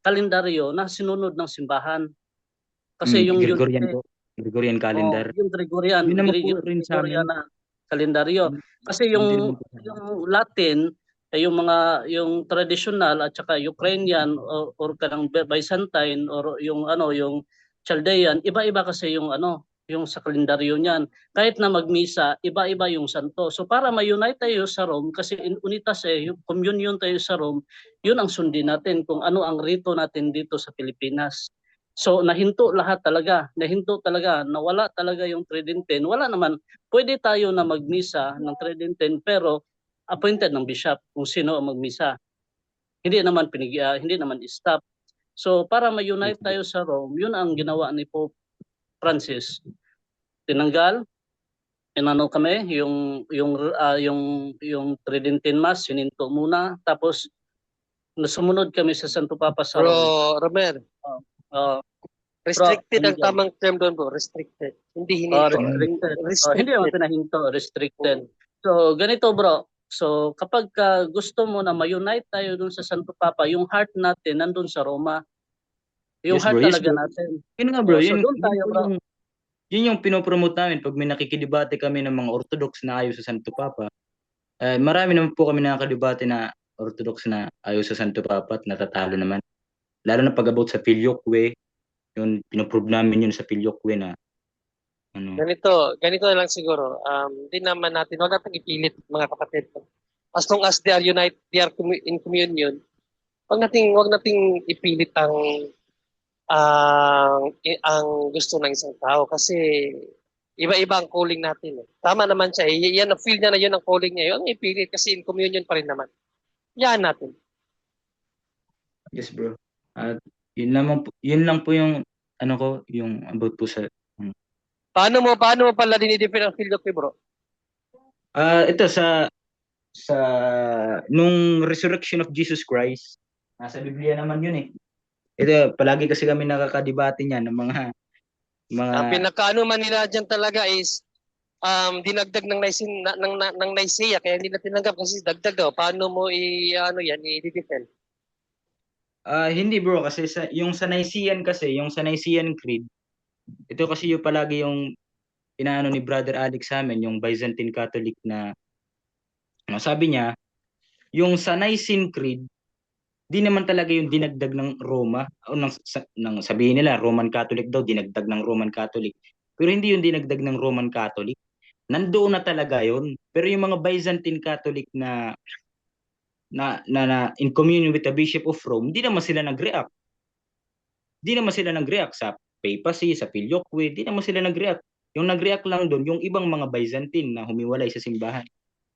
kalendaryo na sinunod ng simbahan. Kasi yung Gregorian calendar. yung Gregorian, Yun naman po rin sa amin. Gregorian na kalendaryo. Kasi yung Latin yung traditional at saka Ukrainian or kanang Byzantine or yung Chaldean, iba-iba kasi yung sa kalendaryo niyan. Kahit na magmisa, iba-iba yung santo. So para ma-unite tayo sa Rome, kasi unitas yung communion tayo sa Rome, yun ang sundin natin kung ano ang rito natin dito sa Pilipinas. So nahinto talaga, nawala talaga yung Tridentine. Wala naman, pwede tayo na magmisa ng Tridentine pero appointed ng bishop kung sino ang magmisa. Hindi naman stop. So para ma-unite tayo sa Rome, yun ang ginawa ni Pope Francis. Tinanggal, kami yung Tridentine Mass, sininto muna, tapos sumunod kami sa Santo Papa sa Rome. Bro Romer, restricted ang tamang term doon bro, restricted. Hindi hininto. Restricted. Hindi naman pinahinto, restricted. So ganito bro, so kapag gusto mo na ma-unite tayo dun sa Santo Papa, yung heart natin nandun sa Roma. Yung heart talaga natin. Yun nga bro, so doon tayo bro. Yun yung pinopromote namin pag may nakikidebate kami ng mga Orthodox na ayaw sa Santo Papa. Marami naman po kami nakakadebate na Orthodox na ayaw sa Santo Papa at natatalo naman. Lalo na pag about sa Filioque, yun, pinoprove namin yun sa Filioque na Ganito na lang siguro. Hindi naman natin, wag natin ipilit mga kapatid. As long as they are united, they are in communion, wag nating ipilit ang gusto ng isang tao kasi iba-iba ang calling natin. Tama naman siya. Yan ang feel niya na yun ang calling niya. Yung ipilit kasi in communion pa rin naman. Yan natin. Yes bro. At yun lang po yung yung about po sa Paano mo pala dinidefine ang Filioque bro? Ito sa nung resurrection of Jesus Christ, nasa Biblia naman yun eh. Ito, palagi kasi kami nakakadebate niyan ng mga Ang pinakaano man nila dyan talaga is dinagdag ng ng Nicaea, kaya hindi na tinanggap kasi dagdag daw. Paano mo ano yan, i-defend? Hindi bro, kasi yung sa Nicene kasi, yung sa Nicene Creed, ito kasi yung palagi yung inaano ni Brother Alex sa amin, yung Byzantine Catholic na sabi niya, yung sa Nicene Creed, di naman talaga yung dinagdag ng Roma, o ng sabihin nila, Roman Catholic daw, dinagdag ng Roman Catholic. Pero hindi yung dinagdag ng Roman Catholic. Nandoon na talaga yun. Pero yung mga Byzantine Catholic na in communion with the Bishop of Rome, di naman sila nag-react. Di naman sila nag-react sa papacy, sa filioque, di naman sila nag-react. Yung nag-react lang doon, yung ibang mga Byzantine na humiwalay sa simbahan.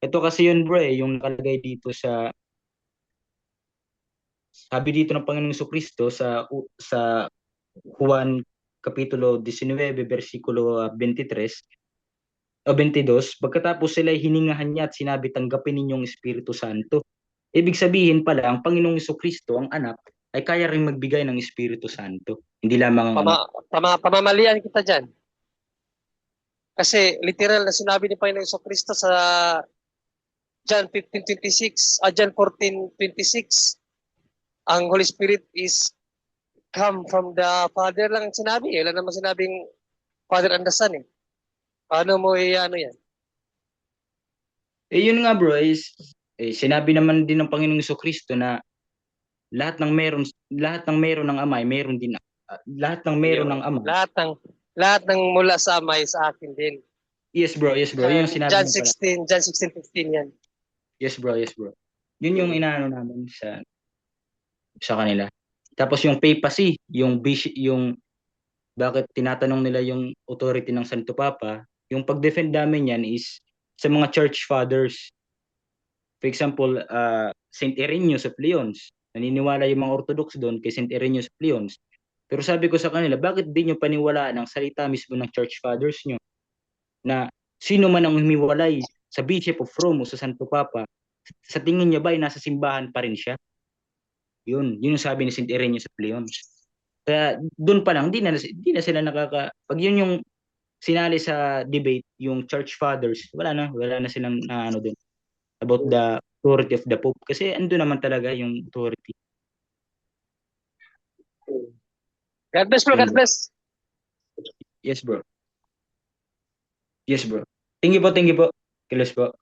Ito kasi yun bro yung nakalagay dito sabi dito ng Panginoong Jesucristo sa Juan Kapitulo 19, versikulo 23 o 22, pagkatapos sila hiningahan niya at sinabi, tanggapin ninyong Espiritu Santo. Ibig sabihin pala, ang Panginoong Jesucristo, ang anak, ay kaya rin magbigay ng Espiritu Santo. Hindi lamang ang anak. Pamamalian kita dyan. Kasi literal na sinabi ni Panginoong Jesucristo sa John 15:26, John 14:26, ang Holy Spirit is come from the Father lang ang sinabi. Wala naman sinabing Father and the Son eh. Paano mo ano yan? Yun nga bro, sinabi naman din ng Panginoong Jesucristo na lahat ng meron ng Ama ay meron din lahat ng meron ng Ama. Lahat ng mula sa Ama ay sa akin din. Yes bro. Yun yung sinabi John niya pala. 16, John 16:15 yan. Yes bro. Yun yung inaano namin sa kanila. Tapos yung papacy, yung bakit tinatanong nila yung authority ng Santo Papa, yung pag-defend namin yan is sa mga church fathers. For example, Saint Irenaeus of Lyons. Naniniwala yung mga Orthodox doon kay Saint Irenaeus of Lyons. Pero sabi ko sa kanila, bakit di nyo paniwalaan ang salita mismo ng church fathers nyo? Na sino man ang humiwalay sa Bishop of Rome o sa Santo Papa, sa tingin niya ba ay nasa simbahan pa rin siya? Yun yung sabi ni Saint Irenaeus of Lyons. Kaya doon pa lang, di na sila pag yun yung sinali sa debate, yung church fathers, wala na silang ano doon about the authority of the Pope. Kasi ando naman talaga yung authority. God bless bro, God bless. Yes bro. Thank you po. Kilos po.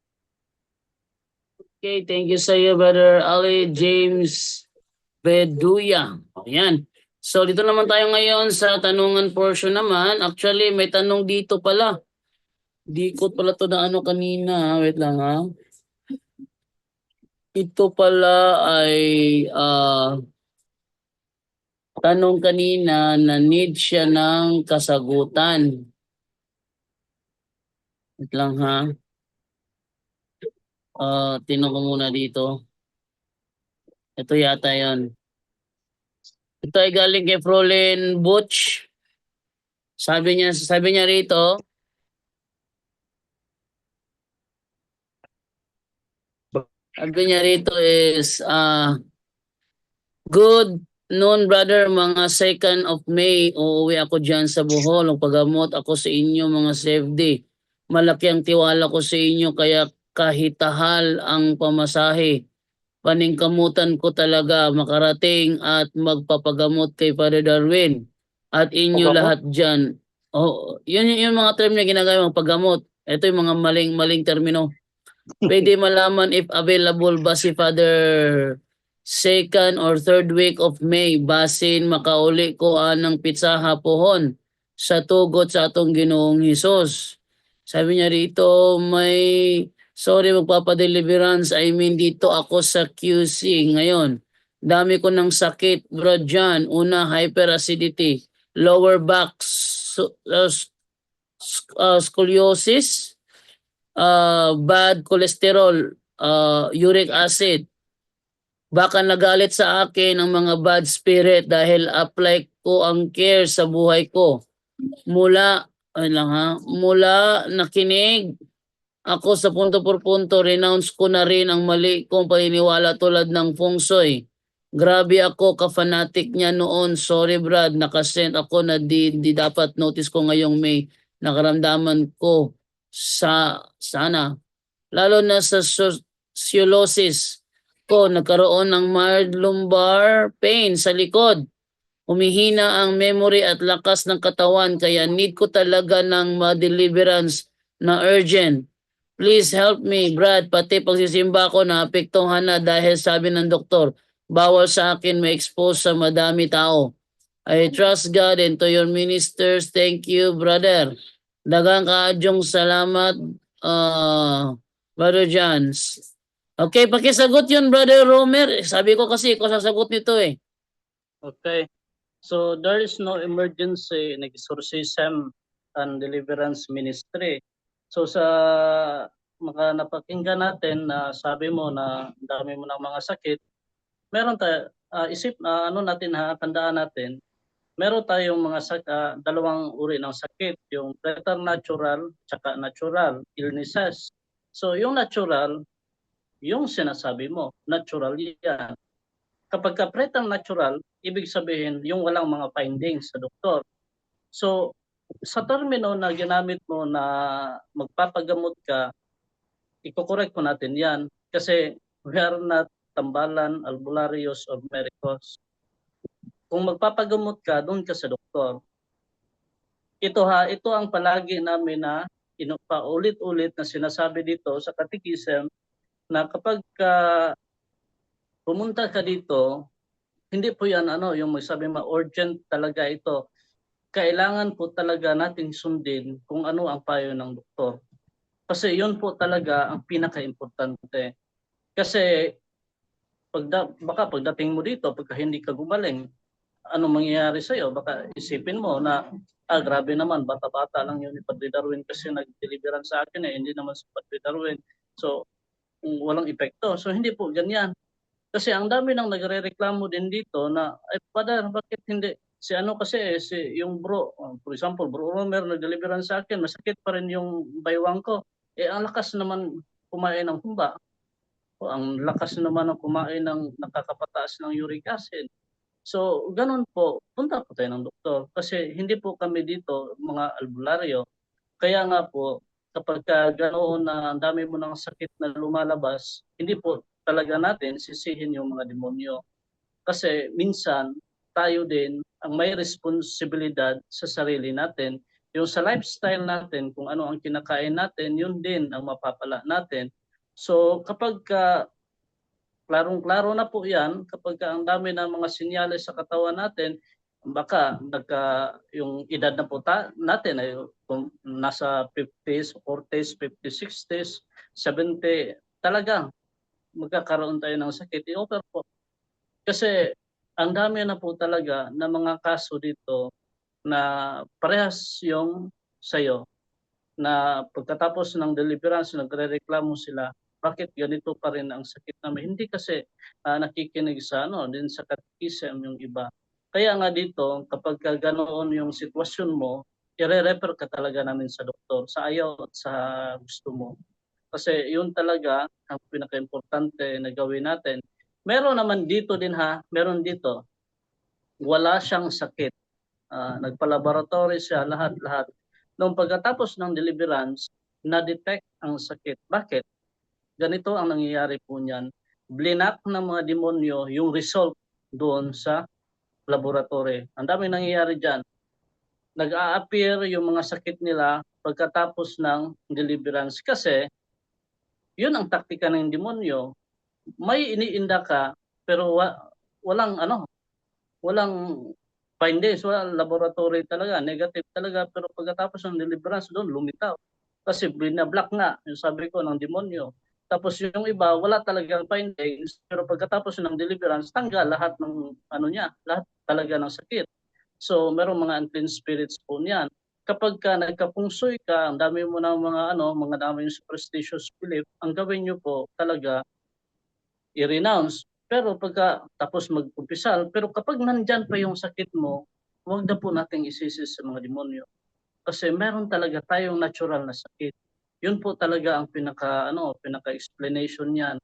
Okay, thank you sa iyo, Brother Ali James Beduya. Ayan. So dito naman tayo ngayon sa tanungan portion naman. Actually, may tanong dito pala. Di ko pala to na ano kanina. Wait lang ha. Ito pala ay tanong kanina na need siya ng kasagutan. Wait lang ha. Tingnan ko muna dito. Ito yata yon. Ito ay galing kay Frolin Butch. Sabi niya rito, is good noon brother, mga 2nd of May, uuwi ako dyan sa Bohol. Paggamot ako sa inyo mga safety. Malaki ang tiwala ko sa inyo kaya kahit tahal ang pamasahe. Paningkamutan ko talaga makarating at magpapagamot kay Father Darwin at inyo lahat dyan. Yun yung mga term na ginagawa, paggamot. Ito yung mga maling termino. Pwede malaman if available ba si Father 2nd or 3rd week of May basin makauli ko anang pizza hapohon sa tugot sa atong Ginoong Hesus. Sabi niya rito, magpapadeliverance. I mean, dito ako sa QC ngayon. Dami ko ng sakit, bro, dyan. Una, hyperacidity, lower back, scoliosis, bad cholesterol, uric acid. Baka nagalit sa akin ang mga bad spirit dahil apply ko ang care sa buhay ko. Mula nakinig ako sa punto por punto, renounce ko na rin ang mali kong paniniwala tulad ng feng shui. Grabe ako, ka-fanatic niya noon. Sorry Brad, nakasend ako na di dapat notice ko ngayong may nakaramdaman ko. sana. Lalo na sa scoliosis ko, nagkaroon ng mild lumbar pain sa likod. Humihina ang memory at lakas ng katawan kaya need ko talaga ng ma-deliverance na urgent. Please help me, Brad. Pati pagsisimba ko naapektuhan na dahil sabi ng doktor, bawal sa akin ma-expose sa madami tao. I trust God and to your ministers. Thank you, brother. Dagang kaadyong salamat, Brother Jans. Okay, pakisagot yun, Brother Romer. Sabi ko kasi, ikaw sasagot nito eh. Okay. So there is no emergency in exorcism and deliverance ministry. So sa mga napakinggan natin na sabi mo na ang dami mo ng mga sakit, meron tayo ano natin tandaan natin, meron tayong mga dalawang uri ng sakit, yung preternatural at natural illnesses. So yung natural, yung sinasabi mo, natural yan. Kapag preternatural, ibig sabihin yung walang mga findings sa doktor. So sa termino na ginamit mo na magpapagamot ka, iko-correct ko natin yan kasi we are not tambalan, albularyo's, or miracles. Kung magpapagamot ka, doon ka sa doktor. Ito ang palagi namin na paulit-ulit na sinasabi dito sa catechism na kapag pumunta ka dito, hindi po yan yung magsabi urgent talaga ito. Kailangan po talaga nating sundin kung ano ang payo ng doktor. Kasi yun po talaga ang pinaka-importante. Kasi baka pagdating mo dito, pagka hindi ka gumaling, ano mangyayari sa'yo? Baka isipin mo na, grabe naman, bata-bata lang yun ni Padre Darwin kasi nag-deliveran sa akin hindi naman si Padre Darwin. So, walang epekto. So, hindi po ganyan. Kasi ang dami nang nagre-reklamo din dito na, Padre, bakit hindi? Yung bro, for example, Bro Romer, nag-deliveran sa akin, masakit pa rin yung baywang ko. Ang lakas naman kumain ng humba. Ang lakas naman ng kumain ng nakakapataas ng uric acid. So, ganun po, punta po tayo ng doktor. Kasi hindi po kami dito mga albularyo. Kaya nga po, kapag ganoon na ang dami mo ng sakit na lumalabas, hindi po talaga natin sisihin yung mga demonyo. Kasi minsan, tayo din ang may responsibilidad sa sarili natin. Yung sa lifestyle natin, kung ano ang kinakain natin, yun din ang mapapala natin. So kapag klarong-klaro na po yan, kapag ang dami ng mga sinyales sa katawan natin, baka yung edad na po natin ay nasa 50s, 40s, 50s, 60s, 70, talaga magkakaroon tayo ng sakit. I-offer po. Kasi ang dami na po talaga na mga kaso dito na parehas yung sayo na pagkatapos ng deliverance, nagre-reklamo sila, bakit ganito pa rin ang sakit namin? Hindi kasi nakikinig din sa catechism yung iba. Kaya nga dito, kapag ganoon yung sitwasyon mo, i-refer ka talaga namin sa doktor, sa ayaw at sa gusto mo. Kasi yun talaga ang pinaka-importante na gawin natin. Meron naman dito din meron dito, wala siyang sakit. Nagpa-laboratory siya, lahat-lahat. Noong pagkatapos ng deliverance, na-detect ang sakit. Bakit? Ganito ang nangyayari po niyan. Blinak ng mga demonyo yung result doon sa laboratory. Ang dami nangyayari dyan. Nag-a-appear yung mga sakit nila pagkatapos ng deliverance. Kasi, yun ang taktika ng demonyo. May iniinda ka, pero walang findings, walang laboratory talaga, negative talaga, pero pagkatapos ng deliverance doon, lumitaw. Kasi binablock nga, yung sabi ko, ng demonyo. Tapos yung iba, wala talagang findings, pero pagkatapos ng deliverance, tanggal lahat ng lahat talaga ng sakit. So, merong mga unclean spirits po niyan. Kapag nagkapungsoy ka, ang dami mo ng mga daming superstitious belief, ang gawin nyo po talaga, i-renounce. Pero tapos mag-umpisal, pero kapag nandyan pa yung sakit mo, huwag na po nating isisi sa mga demonyo. Kasi meron talaga tayong natural na sakit. Yun po talaga ang pinaka-explanation niyan.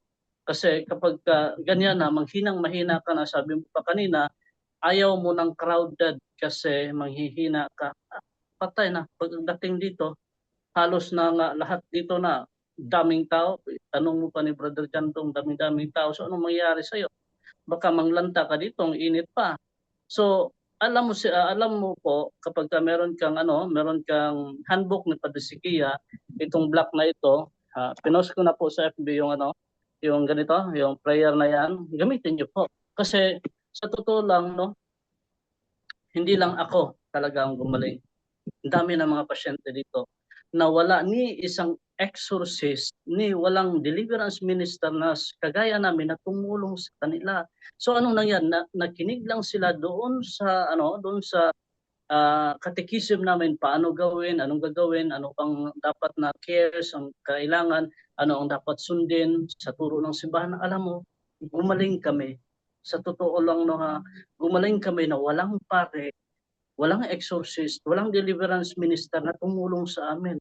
Kasi kapag ganyan na, manghinang-mahina ka na, sabi mo pa kanina, ayaw mo ng crowded kasi manghihina ka. Patay na. Pagdating dito, halos na nga lahat dito na daming tao. Tanong mo pa ni Brother Jandong, daming tao. So anong mangyayari sa'yo? Baka manglanta ka dito, ang init pa. So alam mo po kapag meron kang handbook ni Padre Sikia, itong block na ito, pinost ko na po sa FB yung ganito, yung prayer na yan, gamitin niyo po. Kasi sa totoo lang, no, hindi lang ako talaga ang gumaling. Ang dami ng mga pasyente dito na wala ni isang exorcist, ni walang deliverance minister na kagaya namin na tumulong sa kanila. So anong nangyari? Nakinig lang sila doon sa catechism namin, paano gawin, anong gagawin, ano pang dapat na cares ang kailangan, ano ang dapat sundin sa turo ng simbahan. Alam mo, gumaling kami. Sa totoo lang, no, gumaling kami na walang pare, walang exorcist, walang deliverance minister na tumulong sa amin.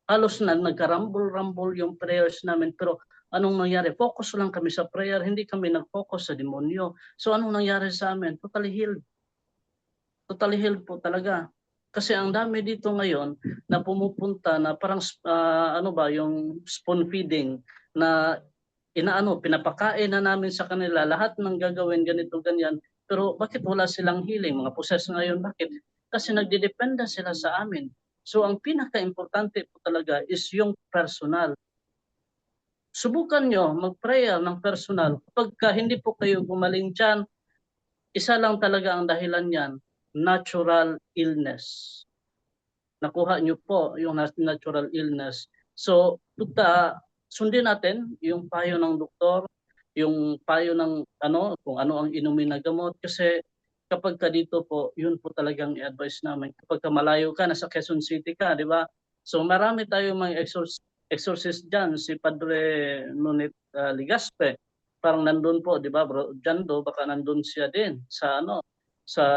Halos na nagkarambol-rambol yung prayers namin, pero anong nangyari? Focus lang kami sa prayer, hindi kami nag-focus sa demonyo. So anong nangyari sa amin? Totally healed. Totally healed po talaga. Kasi ang dami dito ngayon na pumupunta na parang yung spoon feeding na pinapakain na namin sa kanila lahat ng gagawin ganito ganyan, pero bakit wala silang healing? Mga possessed ngayon, bakit? Kasi nagdidependa sila sa amin. So ang pinaka-importante po talaga is yung personal. Subukan nyo mag-prayer ng personal. Pagka hindi po kayo gumaling dyan, isa lang talaga ang dahilan yan, natural illness. Nakuha nyo po yung natural illness. So, sundin natin yung payo ng doktor, yung payo ng kung ano ang inumin na gamot, kasi kapag ka dito po, yun po talagang i-advise namin. Kapag ka malayo ka, nasa Quezon City ka, di ba? So marami tayong mga exorcist dyan, si Padre Nunit Ligaspe, parang nandun po, di ba, Bro Jando, baka nandun siya din sa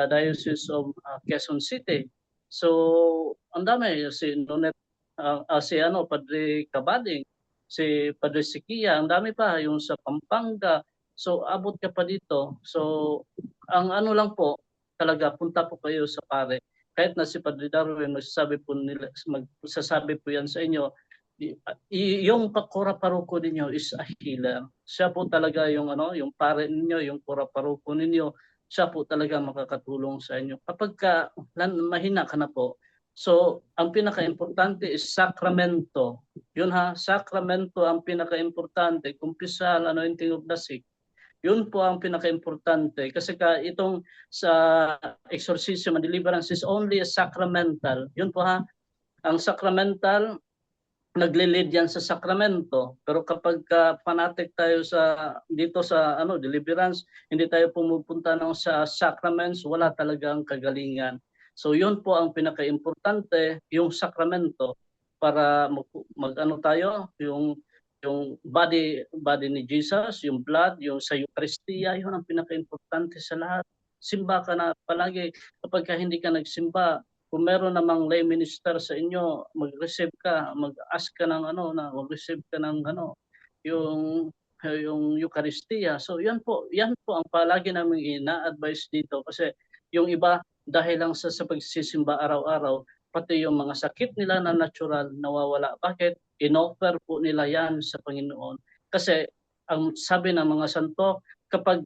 Diocese of Quezon City. So, ang dami, si Nunit, Padre Cabading, si Padre Sikia, ang dami pa, yung sa Pampanga. So, abot ka pa dito. So, ang lang po, talaga, punta po kayo sa pare. Kahit na si Padre Darwin, magsasabi po yan sa inyo, yung kura paruko ninyo is a healer. Siya po talaga yung pare ninyo, yung kura paruko ninyo, siya po talaga makakatulong sa inyo. Kapag mahina ka na po, so ang pinaka-importante is sakramento. Yun sakramento ang pinaka-importante. Kumpisal, anointing of the sick. Yun po ang pinaka-importante. Kasi itong sa exorcism and deliverance is only a sacramental. Yun po ang sacramental, nagle-lead yan sa sakramento. Pero kapag fanatic tayo dito sa deliverance, hindi tayo pumupunta sa sacraments, wala talagang kagalingan. So yun po ang pinaka-importante, yung sakramento, para tayo, yung body ni Jesus, yung blood, yung sa Eucharistia, yun ang pinaka-importante sa lahat. Simba ka na palagi. Kapag hindi ka nagsimba, kung meron namang lay minister sa inyo, mag-receive ka, mag-ask ka ng mag-receive ka ng yung Eucharistia. So yan po ang palagi namin ina-advise dito, kasi yung iba dahil lang sa pagsisimba araw-araw, pati yung mga sakit nila na natural nawawala. Bakit? In-offer po nila yan sa Panginoon. Kasi ang sabi ng mga santo, kapag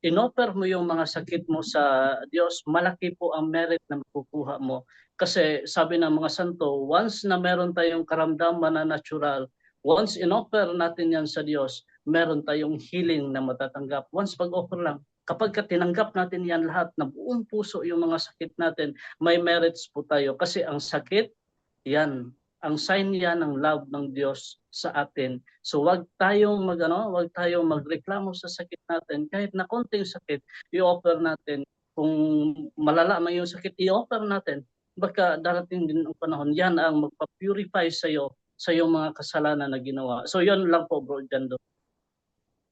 in-offer mo yung mga sakit mo sa Diyos, malaki po ang merit na makukuha mo. Kasi sabi ng mga santo, once na meron tayong karamdaman na natural, once in-offer natin yan sa Diyos, meron tayong healing na matatanggap. Once pag-offer lang, kapag tinanggap natin yan lahat na buong puso yung mga sakit natin, may merits po tayo. Kasi ang sakit, yan, ang sign yan ng love ng Diyos sa atin. So wag tayong magreklamo sa sakit natin. Kahit na konting sakit, i-offer natin. Kung malala man yung sakit, i-offer natin. Baka darating din ang panahon, yan ang magpa-purify sa iyo sa iyong mga kasalanan na ginawa. So yun lang po, Bro Jando.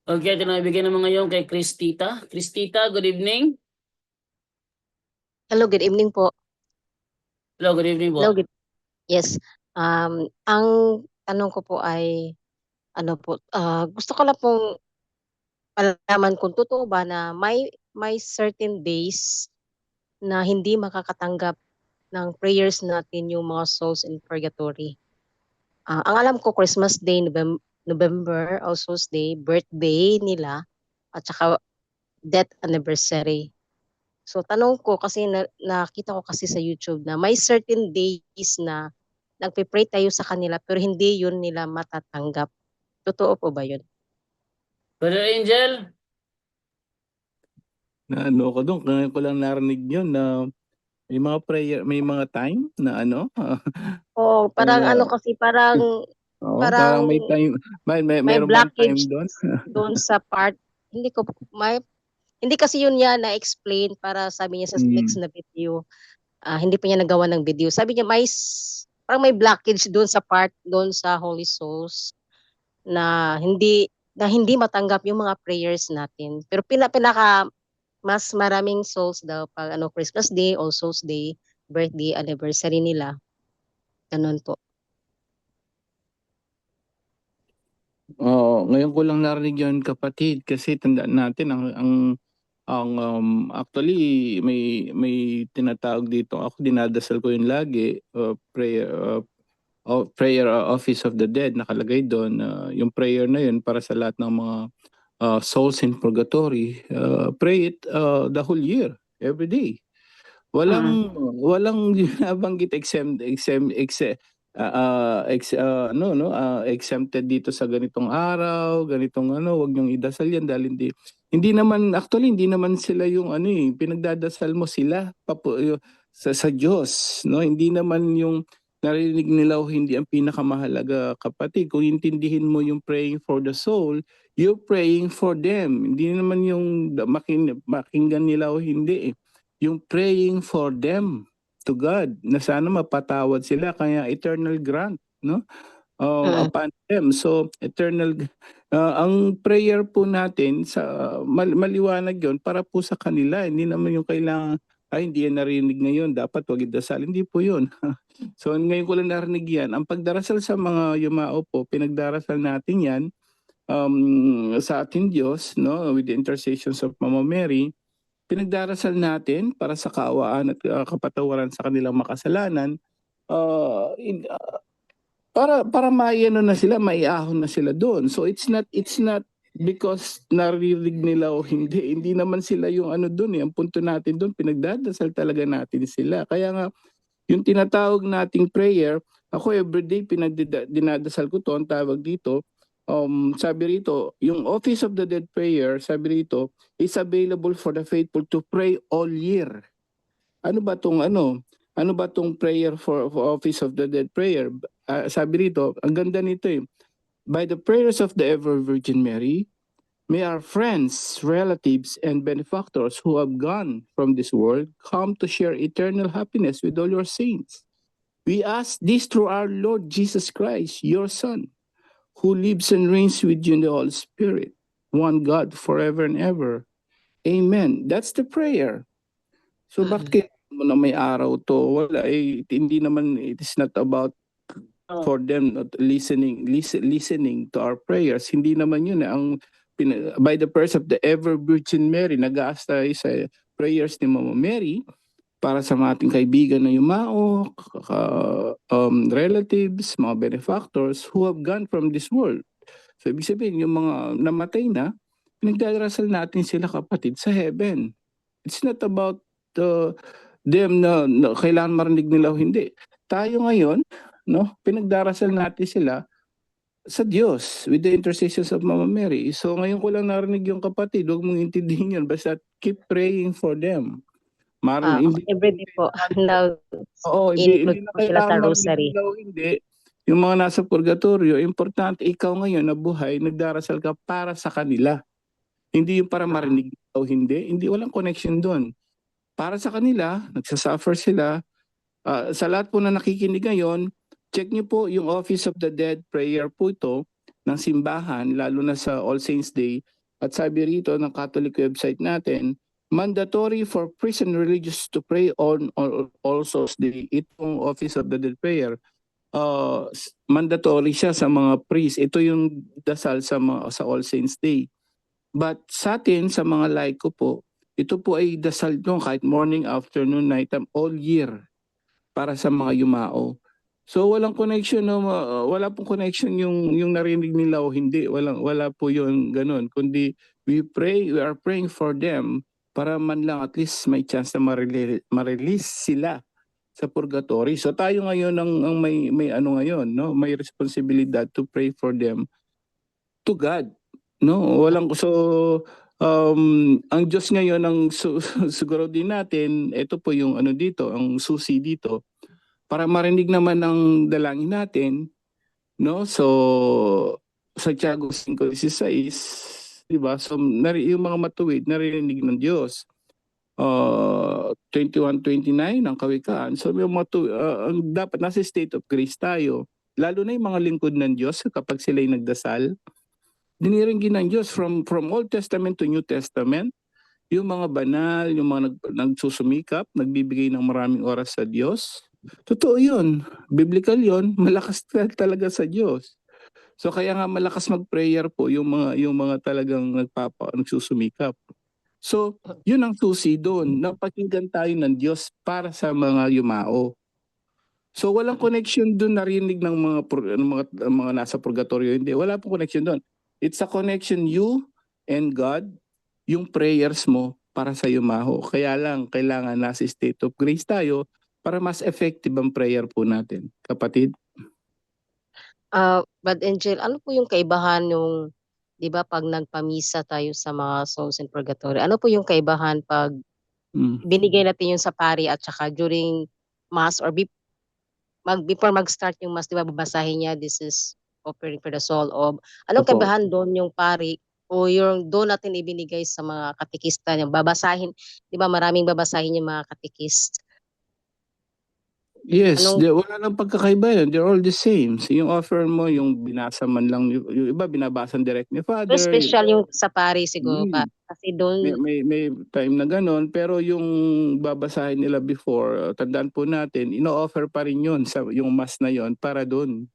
Okay, tinabigyan naman ngayon kay Cristita. Cristita, good evening. Hello, good evening po. Hello, good evening po. Hello, yes. Ang tanong ko po ay gusto ko lang pong malaman kung totoo ba na may certain days na hindi makakatanggap ng prayers natin yung mga souls in purgatory. Ang alam ko Christmas Day, November, All Souls Day, birthday nila, at saka death anniversary. So tanong ko kasi nakita ko kasi sa YouTube na may certain days na nagpe-pray tayo sa kanila pero hindi yun nila matatanggap. Totoo po ba yun? Brother Angel? Na ano ko doon, ngayon ko lang narinig yun na may mga prayer, may mga time na ano, Oo, parang ano na, kasi parang oo, parang parang may time, may meron bang time blockage doon? doon sa part. Hindi ko hindi kasi yun niya na-explain para sabi niya sa next Mm. na video. Hindi pa niya nagawa ng video. Sabi niya parang may blockage doon sa part doon sa Holy Souls na hindi matanggap yung mga prayers natin. Pero pinaka mas maraming souls daw pag Christmas Day, All Souls Day, birthday, anniversary nila. Ganun po. Oo, ngayon ko lang narinig yun kapatid kasi tandaan natin actually may tinatawag dito, ako dinadasal ko yun lagi, prayer office of the dead nakalagay doon, yung prayer na yun para sa lahat ng mga souls in purgatory, pray it the whole year, every day. Mm. Walang binabanggit exempted dito sa ganitong araw, ganitong ano, wag niyong idasal yan dahil hindi naman actually hindi naman sila yung ano pinagdadasal mo sila sa Diyos, no? Hindi naman yung narinig nila o hindi ang pinakamahalaga kapatid. Kung intindihin mo yung praying for the soul, you're praying for them. Hindi naman yung makinggan nila o hindi yung praying for them to God na sana mapatawad sila kaya eternal grant, no, Mm. upon them. So eternal ang prayer po natin sa maliwanag yon para po sa kanila, hindi naman yung kailangan hindi yan narinig ngayon dapat wag idasal, hindi po yun. So ngayon ko lang narinig yan. Ang pagdarasal sa mga yumao po, pinagdarasal natin yan sa ating Diyos, no, with the intercessions of Mama Mary. Pinagdarasal natin para sa kaawaan at kapatawaran sa kanilang makasalanan, para maiano na sila, maiahon na sila doon. So it's not because naririnig nila o hindi naman sila yung ano doon Ang punto natin doon, pinagdadasal talaga natin sila. Kaya nga yung tinatawag nating prayer, ako everyday dinadasal ko to, ang tawag dito, sabi rito, yung Office of the Dead Prayer, sabi rito, is available for the faithful to pray all year. Ano ba tong prayer for Office of the Dead Prayer? Sabi rito, ang ganda nito by the prayers of the ever Virgin Mary, may our friends, relatives, and benefactors who have gone from this world come to share eternal happiness with all your saints. We ask this through our Lord Jesus Christ, your Son, who lives and reigns with you in the Holy Spirit, one God forever and ever. Amen. That's the prayer. So bakit mo na may araw to? Wala hindi naman, it is not about for them not listening to our prayers. Hindi naman yun ang by the prayers of the ever Virgin Mary, nag-aas tayo sa prayers ni Mama Mary para sa mga ating kaibigan na yumao, relatives, mga benefactors who have gone from this world. So ibig sabihin, yung mga namatay na, pinagdarasal natin sila kapatid sa heaven. It's not about them na kailangan marinig nila o hindi. Tayo ngayon, no, pinagdarasal natin sila sa Diyos with the intercessions of Mama Mary. So ngayon ko lang narinig yung kapatid, huwag mong intindihin yun, basta keep praying for them. Everyday po. Now, hindi include na po sila sa kailangan rosary. hindi. Yung mga nasa purgatorio, importante ikaw ngayon na buhay, nagdarasal ka para sa kanila. Hindi yung para marinig o hindi walang connection doon. Para sa kanila, nagsasuffer sila. Sa lahat po na nakikinig ngayon, check niyo po yung Office of the Dead Prayer po ito ng simbahan, lalo na sa All Saints Day. At sabi rito ng Catholic website natin, mandatory for priest and religious to pray on All Souls Day. Itong Office of the Dead Prayer, mandatory siya sa mga priest. Ito yung dasal sa All Saints Day. But sa atin, sa mga laiko po, ito po ay dasal nyo kahit morning, afternoon, night time, all year para sa mga yumao. So walang connection, no, wala pong connection yung narinig nila o hindi. Wala po yung ganun. Kundi we are praying for them para man lang at least may chance na ma-release sila sa purgatory. So tayo ngayon ang may ano ngayon, no? May responsibilidad to pray for them to God, no? Ang Diyos ngayon ang siguro din natin, ito po yung ano dito, ang susi dito para marinig naman ang dalangin natin, no? So sa Tiago 5:16, 'di ba? So yung mga matuwid naririnig ng Diyos. 21:29 ang kawikaan. So may ang dapat nasa state of grace tayo. Lalo na yung mga lingkod ng Diyos kapag sila'y nagdasal, diniringgin ng Diyos from Old Testament to New Testament. Yung mga banal, yung mga nagsusumikap, nagbibigay ng maraming oras sa Diyos. Totoo yun. Biblical yun. Malakas talaga sa Diyos. So kaya nga malakas mag-prayer po yung mga talagang nagsusumikap. So, yun ang susi doon. Napakinggan tayo ng Diyos para sa mga yumao. So, walang connection doon narinig ng mga nasa purgatorio. Hindi, wala pong connection doon. It's a connection you and God, yung prayers mo para sa yumao. Kaya lang, kailangan nasa state of grace tayo para mas effective ang prayer po natin. Kapatid? Brad Angel, ano po yung kaibahan nung, di ba, pag nagpamisa tayo sa mga souls in purgatory, ano po yung kaibahan pag binigay natin yun sa pari at saka during mass or before mag-start yung mass, di ba, babasahin niya, this is offering for the soul of, anong Opo. kaibahan doon yung pari o yung doon natin ibinigay sa mga katikista, yung babasahin, di ba, maraming babasahin yung mga katikist. Yes, Anong, wala nang pagkakaiba yun. They're all the same. So, yung offer mo, yung binasa man lang, yung iba binabasa direct ni so Father. special yung sa pari siguro pa, Mm. kasi doon, May time na ganon, pero yung babasahin nila before, tandaan po natin, ino-offer pa rin yun, yung mass na yun, para doon,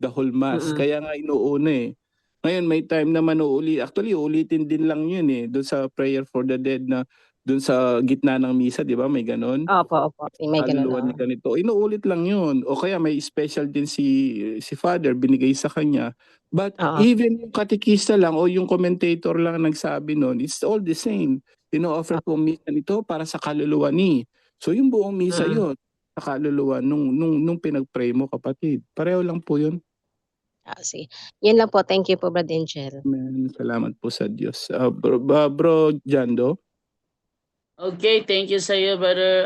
the whole mass. mm-mm. Kaya nga inuuna eh. Ngayon may time naman actually uulitin din lang yun eh, doon sa prayer for the dead na doon sa gitna ng misa, di ba? May ganon. Opo, may ganun. Kaluluwa ni ganito. Inuulit lang yun. O kaya may special din si Father binigay sa kanya. But Oo. even yung katekista lang o yung commentator lang nagsabi nun, it's all the same. Ino-offer po misa nito para sa kaluluwa ni. So yung buong misa Mm. yun, sa kaluluwa nung pinag-pray mo, kapatid. Pareho lang po yun. Sige. Yan lang po. Thank you po, Brad Angel. Amen. Salamat po sa Diyos. Bro Jando? Okay, thank you sa iyo, brother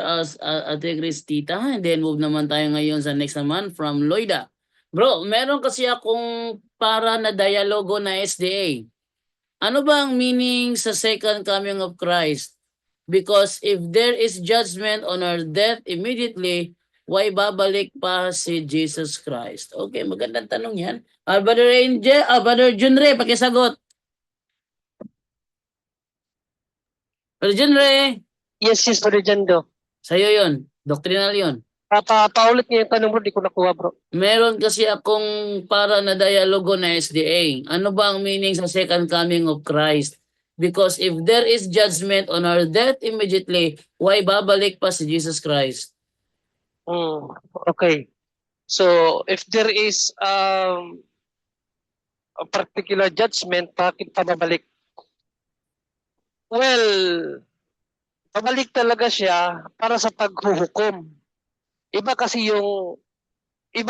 Ate Cristita. And then move naman tayo ngayon sa next naman from Loida. Bro, meron kasi akong para na dialogo na SDA. Ano ba ang meaning sa second coming of Christ? Because if there is judgment on our death immediately, why babalik pa si Jesus Christ? Okay, magandang tanong yan. Brother Junre, pakisagot. Brother Junre, Yes, Brother Jando. sa'yo yun. Doctrinal yun. Paulit niyo yung tanong bro, di ko nakuha bro. Meron kasi akong para na dialogo na SDA. Ano ba ang meaning sa second coming of Christ? Because if there is judgment on our death immediately, why babalik pa si Jesus Christ? Okay. So, if there is a particular judgment, bakit pa babalik? Well, babalik talaga siya para sa paghuhukom. Iba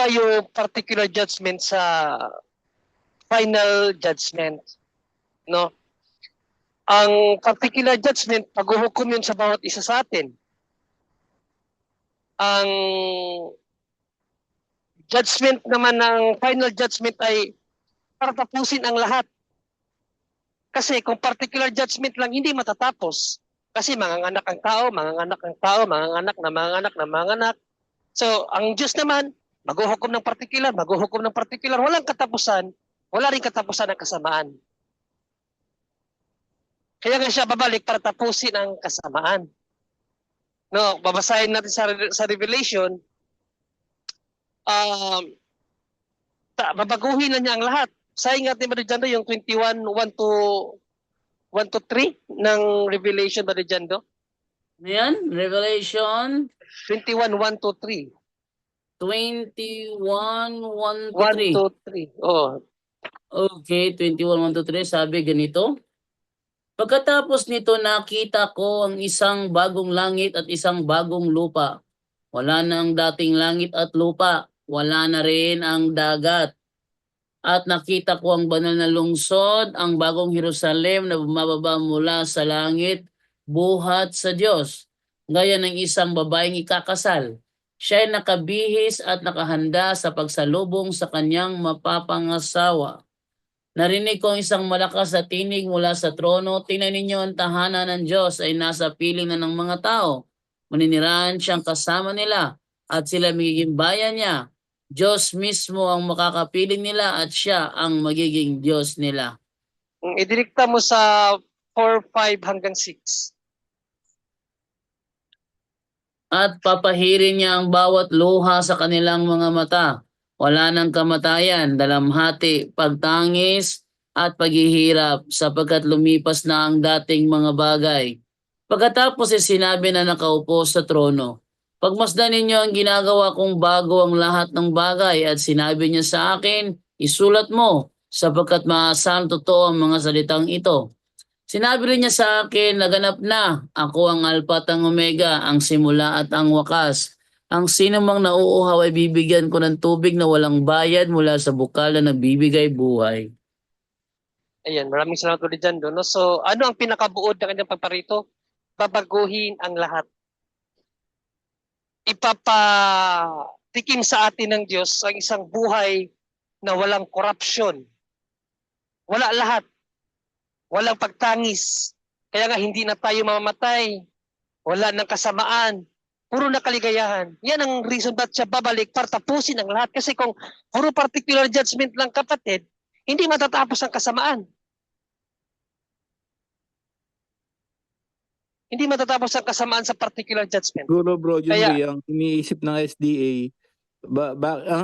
yung particular judgment sa final judgment, no? Ang particular judgment, paghuhukom yun sa bawat isa sa atin. Ang judgment naman ng final judgment ay para tapusin ang lahat. Kasi kung particular judgment lang, hindi matatapos. Kasi manganganak ang tao, manganganak ang tao, manganganak. So, ang Diyos naman, maghuhukom ng particular, walang katapusan, wala rin katapusan ng kasamaan. Kaya nga siya babalik para tapusin ang kasamaan. No, babasahin natin sa Revelation, babaguhin na niya ang lahat. Sayang natin ba dyan yung 21, 1 to 3 ng Revelation ba dyan do? Ayan, Revelation 21, 1 to 3. 21, 1 to 1, 3. 2, 3. Oh, Okay, 21, 1 to 3. Sabi ganito. Pagkatapos nito nakita ko ang isang bagong langit at isang bagong lupa. Wala na ang dating langit at lupa. Wala na rin ang dagat. At nakita ko ang banal na lungsod, ang bagong Jerusalem na bumababa mula sa langit, buhat sa Diyos. Gaya ng isang babaeng ikakasal. Siya ay nakabihis at nakahanda sa pagsalubong sa kanyang mapapangasawa. Narinig ko ang isang malakas na tinig mula sa trono. Tingnan ninyo, ang tahanan ng Diyos ay nasa piling na ng mga tao. Maninirahan siyang kasama nila at sila magiging bayan niya. Diyos mismo ang makakapiling nila at siya ang magiging Diyos nila. idirekta mo sa 4, 5 hanggang 6. At papahirin niya ang bawat luha sa kanilang mga mata. Wala nang kamatayan, dalamhati, pagtangis at paghihirap sapagkat lumipas na ang dating mga bagay. Pagkatapos ay sinabi na nakaupo sa trono, pagmasdan ninyo ang ginagawa kong bago ang lahat ng bagay at sinabi niya sa akin, isulat mo sapagkat maasam totoo ang mga salitang ito. Sinabi rin niya sa akin, naganap na, ako ang Alpha at ang Omega, ang simula at ang wakas. Ang sino mang nauuhaw ay bibigyan ko ng tubig na walang bayad mula sa bukal na nagbibigay buhay. Ayan, maraming salamat ulit dyan, no? So, ano ang pinakabuod ng kanyang pagparito? Babaguhin ang lahat. Ipapatikim sa atin ng Diyos ang isang buhay na walang corruption. Wala lahat. Walang pagtangis. Kaya nga hindi na tayo mamamatay. Wala ng kasamaan. Puro na kaligayahan. Yan ang reason ba't siya babalik para tapusin ang lahat. Kasi kung puro particular judgment lang, kapatid, hindi matatapos ang kasamaan. Hindi matatapos ang kasamaan sa particular judgment. Siguro bro, yun Kaya- Ray, ang iniisip ng SDA,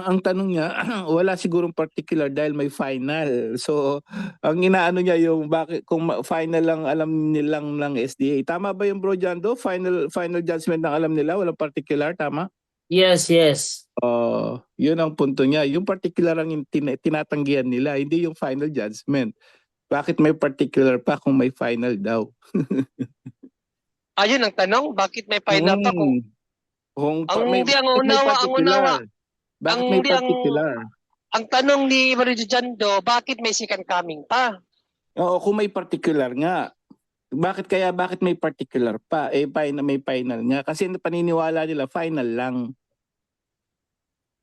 ang tanong niya, wala sigurong particular dahil may final. So, ang inaano niya yung bakit kung final lang alam nilang ng SDA. Tama ba yung bro Jando? Final judgment lang alam nila, walang particular, tama? Yes, yes. Yun ang punto niya. Yung particular ang tinatanggihan nila, hindi yung final judgment. Bakit may particular pa kung may final daw? Ayun ang tanong, bakit may final pa kung Bakit may particular? ang tanong ni Mario Jando, bakit may second coming pa? Oo, kung may particular nga. Bakit may particular pa? May final nga. Kasi paniniwala nila, final lang.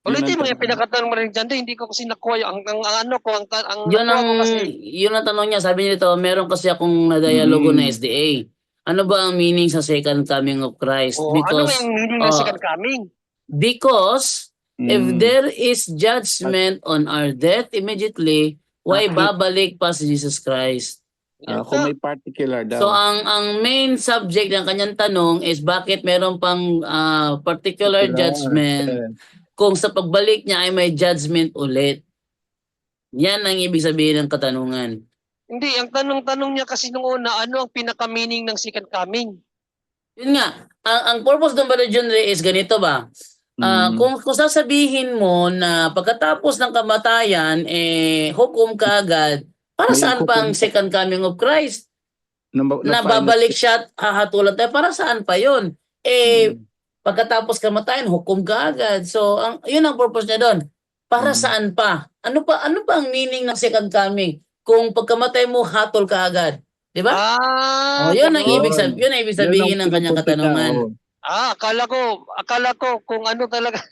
Ulitin mo ang yung pinakatanong mo rin dyan, hindi ko kasi nakuha yung Yun nakuha ang, ko kasi. yun ang tanong niya. Sabi niya dito, meron kasi akong na-dialogo na SDA. Ano ba ang meaning sa second coming of Christ? Ano yung meaning ng second coming? Because if there is judgment on our death immediately, why babalik pa si Jesus Christ? Kung may particular daw. So ang main subject ng kanyang tanong is bakit meron pang particular judgment kung sa pagbalik niya ay may judgment ulit. Yan ang ibig sabihin ng katanungan. Hindi, ang tanong niya kasi nung una, ano ang pinaka-meaning ng second coming? Yun nga, ang purpose ng religion is ganito ba? Kung sasabihin mo na pagkatapos ng kamatayan, hukom ka agad, para May saan pa ang hukom pa. second coming of Christ? Na final- babalik siya at hahatulan tayo, para saan pa yun? Pagkatapos kamatayan, hukom ka agad. So, yun ang purpose niya doon. Para saan pa? Ano pa ang meaning ng second coming? Kung pagkamatay mo, hatol ka agad. Di ba? Yun ang ibig sabihin ng kanyang katanungan. Akala ko kung ano talaga.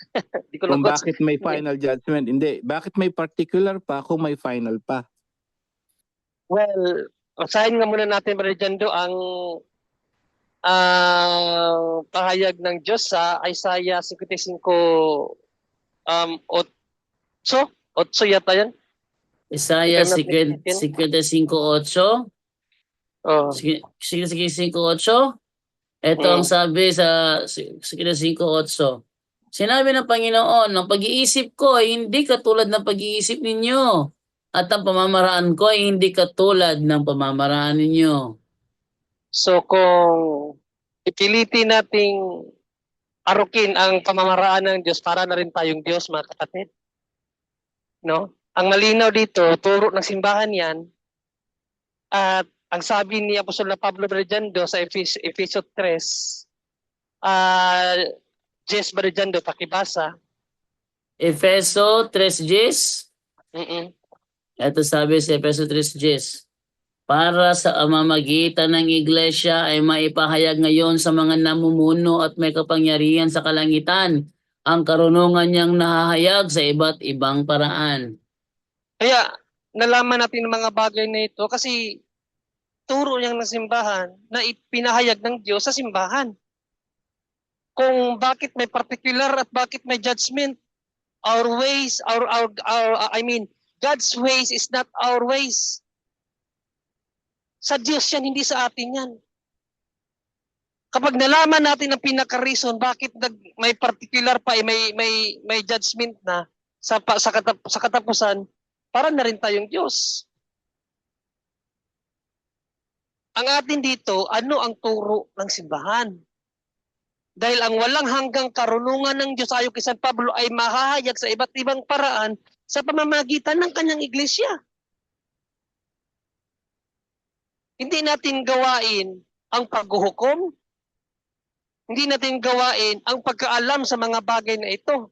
Di ko Kung lang bakit may final judgment. Hindi. Bakit may particular pa kung may final pa? Well, basahin nga muna natin, Brother Jando, ang pahayag ng Diyos sa Isaiah 55, 8 yata yan. Isaiah Tingnan natin. 55:8. Oh. 55:8. Ito ang sabi sa 55:8. Sinabi ng Panginoon, ang pag-iisip ko ay hindi katulad ng pag-iisip ninyo, at ang pamamaraan ko ay hindi katulad ng pamamaraan ninyo. So kung ipilitin nating arukin ang pamamaraan ng Diyos para na rin tayong Diyos, mga kapatid. No? Ang malinaw dito, turo ng simbahan yan, at ang sabi ni Apostol na Pablo Berjando sa Efeso 3, Jess Berjando, pakibasa. Efeso 3:10. Mm-mm. Ito sabi sa Efeso 3:10. Para sa amamagitan ng iglesia ay maipahayag ngayon sa mga namumuno at may kapangyarihan sa kalangitan ang karunungan niyang nahahayag sa iba't ibang paraan. Kaya nalaman natin ang mga bagay na ito kasi turo niyang ng simbahan na ipinahayag ng Diyos sa simbahan. Kung bakit may particular at bakit may judgment, our ways, God's ways is not our ways. Sa Diyos yan, hindi sa atin yan. Kapag nalaman natin ang pinaka-reason bakit may particular pa, may judgment na sa katapusan, para na rin tayong Diyos. Ang atin dito, ano ang turo ng simbahan? Dahil ang walang hanggang karunungan ng Diyos ayon kay San Pablo ay mahahayag sa iba't ibang paraan sa pamamagitan ng kanyang iglesia. Hindi natin gawain ang paghuhukom. Hindi natin gawain ang pagkaalam sa mga bagay na ito.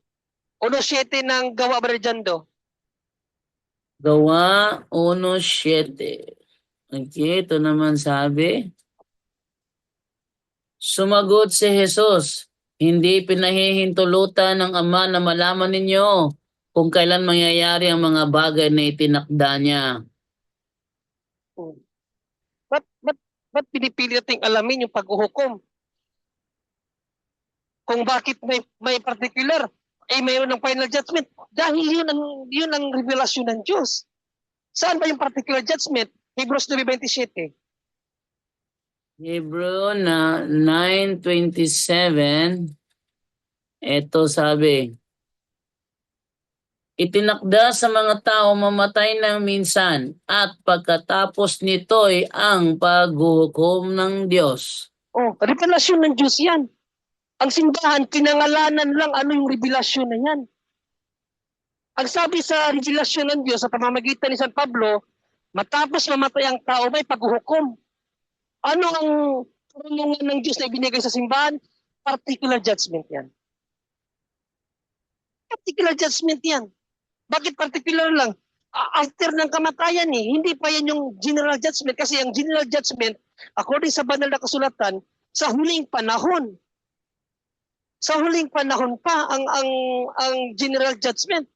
1:7 ng Gawa Berjando. Gawa 1:7. Okay, ito naman sabi. Sumagot si Jesus, hindi pinahihintulutan ng Ama na malaman ninyo kung kailan mangyayari ang mga bagay na itinakda niya. Ba't pinipili nating alamin yung paghuhukom? Kung bakit may particular, mayroon ng final judgment. Dahil yun ang revelasyon ng Diyos. Saan ba yung particular judgment? Hebrews 9:27. Hebrew na 9:27, ito sabi, itinakda sa mga tao mamatay ng minsan at pagkatapos nito'y ang paghuhukom ng Diyos. Revelasyon ng Diyos yan. Ang simbahan, pinangalanan lang ano yung revelasyon na yan. Ang sabi sa revelasyon ng Diyos sa pamamagitan ni San Pablo, matapos mamatay ang tao, may paghuhukom. Ano ang karunungan ng Diyos na ibinigay sa simbahan? Particular judgment yan. Particular judgment yan. Bakit particular lang? After ng kamatayan hindi pa yan yung general judgment kasi ang general judgment, according sa banal na kasulatan, sa huling panahon. Sa huling panahon pa ang general judgment.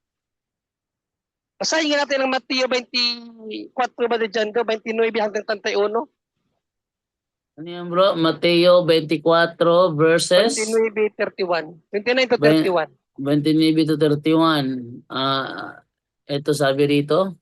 Basahin nga natin ang Mateo 24 ba dyan, 29 hanggang 31. Ano yan bro? Mateo 24 verses 29-31. 29 to 31. 29 to 31. Ito sabi rito.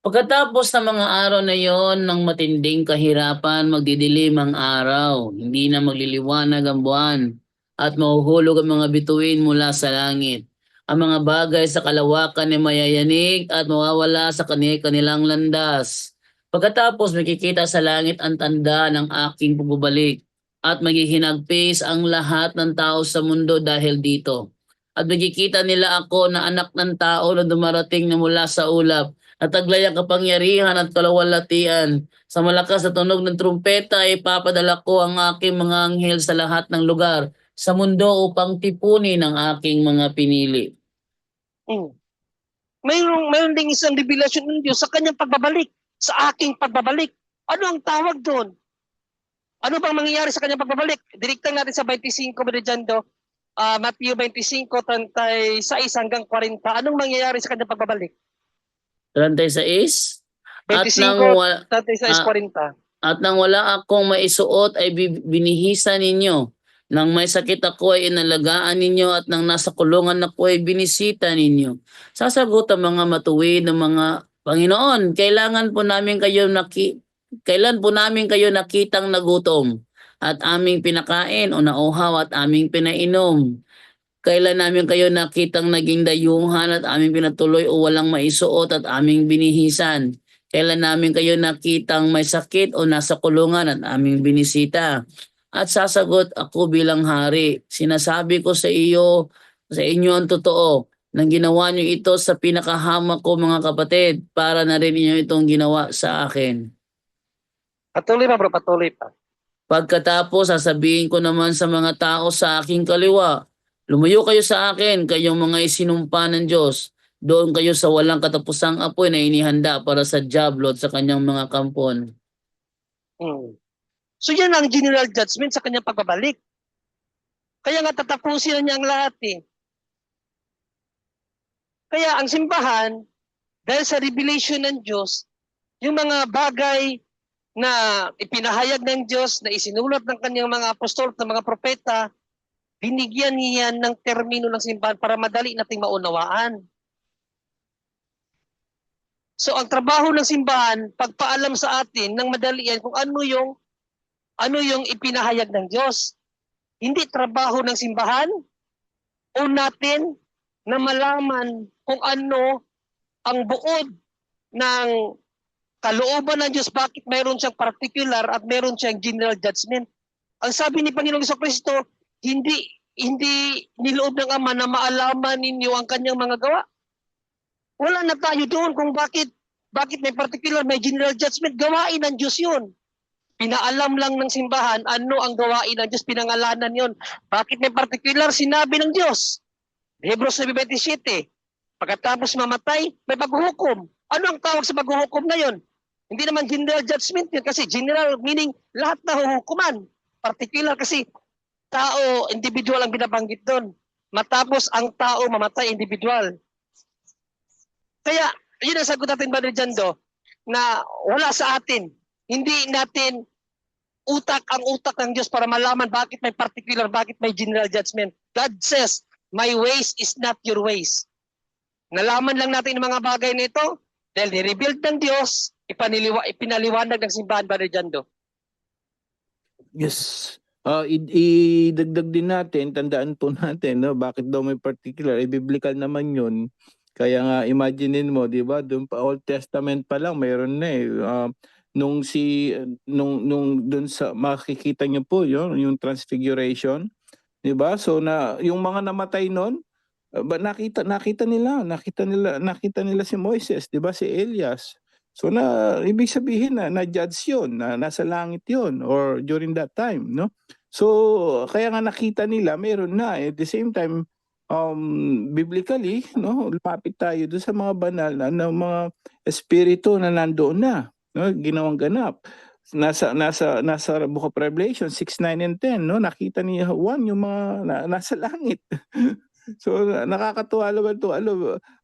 Pagkatapos ng mga araw na yon ng matinding kahirapan, magdidilim ang araw, hindi na magliliwanag ang buwan, at mahuhulog ang mga bituin mula sa langit. Ang mga bagay sa kalawakan ay mayayanig at mawawala sa kanilang landas. Pagkatapos makikita sa langit ang tanda ng aking pagbabalik at maghihinagpis ang lahat ng tao sa mundo dahil dito. At makikita nila ako na anak ng tao na dumarating na mula sa ulap at taglay ang kapangyarihan at kalawalatian. Sa malakas na tunog ng trumpeta ay ipapadala ko ang aking mga anghel sa lahat ng lugar sa mundo upang tipunin ang aking mga pinili. Mayroon ding isang revelasyon ng Diyos sa kanyang pagbabalik. Sa aking pagbabalik. Ano ang tawag doon? Ano bang mangyayari sa kanyang pagbabalik? Direktan natin sa 25 Berjando, Matthew 25, 36 hanggang 40. Anong mangyayari sa kanyang pagbabalik? 36? 25, 36, 40. At nang wala akong maisuot ay binihisa ninyo. Nang may sakit ako ay inalagaan ninyo at nang nasa kulungan ako ay binisita ninyo. Sasagot ang mga matuwid ng mga Panginoon, kailan po namin kayo nakitang nagutom at aming pinakain o nauhaw at aming pinainom? Kailan namin kayo nakitang naging dayuhan at aming pinatuloy o walang maisuot at aming binihisan? Kailan namin kayo nakitang may sakit o nasa kulungan at aming binisita? at sasagot ako bilang hari. Sinasabi ko sa inyo ang totoo, nang ginawa niyo ito sa pinakahamak ko mga kapatid, para na rin niyo itong ginawa sa akin. Patuloy pa bro, patuloy pa. Pagkatapos, sasabihin ko naman sa mga tao sa aking kaliwa, lumayo kayo sa akin, kayong mga isinumpa ng Diyos. Doon kayo sa walang katapusang apoy na inihanda para sa diablo at sa kanyang mga kampon. So yan ang general judgment sa kanyang pagbabalik. Kaya nga tatapusin na niya ang lahat eh. Kaya ang simbahan, dahil sa revelation ng Diyos, yung mga bagay na ipinahayag ng Diyos, na isinulat ng kanyang mga apostol at mga propeta, binigyan niya ng termino ng simbahan para madali nating maunawaan. So ang trabaho ng simbahan, pagpaalam sa atin ng madali yan kung ano yung ipinahayag ng Diyos. Hindi trabaho ng simbahan o natin na malaman kung ano ang buod ng kalooban ng Diyos, bakit mayroon siyang particular at mayroon siyang general judgment. Ang sabi ni Panginoong Jesucristo, hindi niloob ng Ama na maalaman ninyo ang kanyang mga gawa. Wala na tayo doon kung bakit may particular, may general judgment. Gawain ng Diyos yun. Pinaalam lang ng simbahan ano ang gawain ng Diyos, pinangalanan yon. Bakit may particular? Sinabi ng Diyos. Hebrews 9:27. Pagkatapos mamatay, may paghuhukom. Ano ang tawag sa paghuhukom na yon? Hindi naman general judgment yun, kasi general meaning lahat na huhukuman. Particular kasi tao, individual ang binabanggit doon. Matapos ang tao mamatay, individual. Kaya, yun ang sagot natin, Brother Jando, na wala sa atin. Hindi natin ang utak ng Diyos para malaman bakit may particular, bakit may general judgment. God says, my ways is not your ways. Nalaman lang natin ang mga bagay nito dahil ni-rebuild ng Diyos, ipinaliwanag ng simbahan, Brother Jando. Yes. Idagdag din natin, tandaan po natin, no, bakit daw may particular, biblical naman yun. Kaya nga, imaginein mo, di ba, doon pa Old Testament pa lang, mayroon na eh. Nung doon sa makikita niyo po yung transfiguration, di ba? So yung mga namatay noon, nakita nila si Moises, di ba, si Elias. So ibig sabihin na judge 'yon, na nasa langit 'yon or during that time, no? So kaya nga nakita nila meron na at the same time biblically, no, lumapit tayo doon sa mga banal na mga espiritu na nandoon na, no, ginawang ganap. Nasa Book of Revelation 6:9 and 10, no, nakita ni Juan yung mga nasa langit. So nakakatuwa naman to.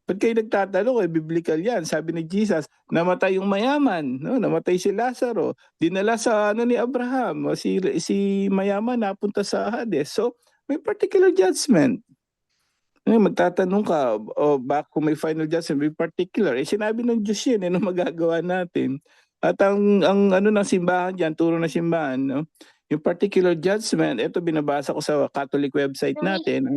Ba't kayo nagtatanong, biblical yan. Sabi ni Jesus, namatay yung mayaman, no? Namatay si Lazaro, dinala sa ni Abraham, si mayaman napunta sa Hades. So may particular judgment. Magtatanong ka, kung may final judgment, may particular. Sinabi ng Diyos yun, ano magagawa natin? At ang ng simbahan dyan, turo ng simbahan, no? Yung particular judgment, ito binabasa ko sa Catholic website natin.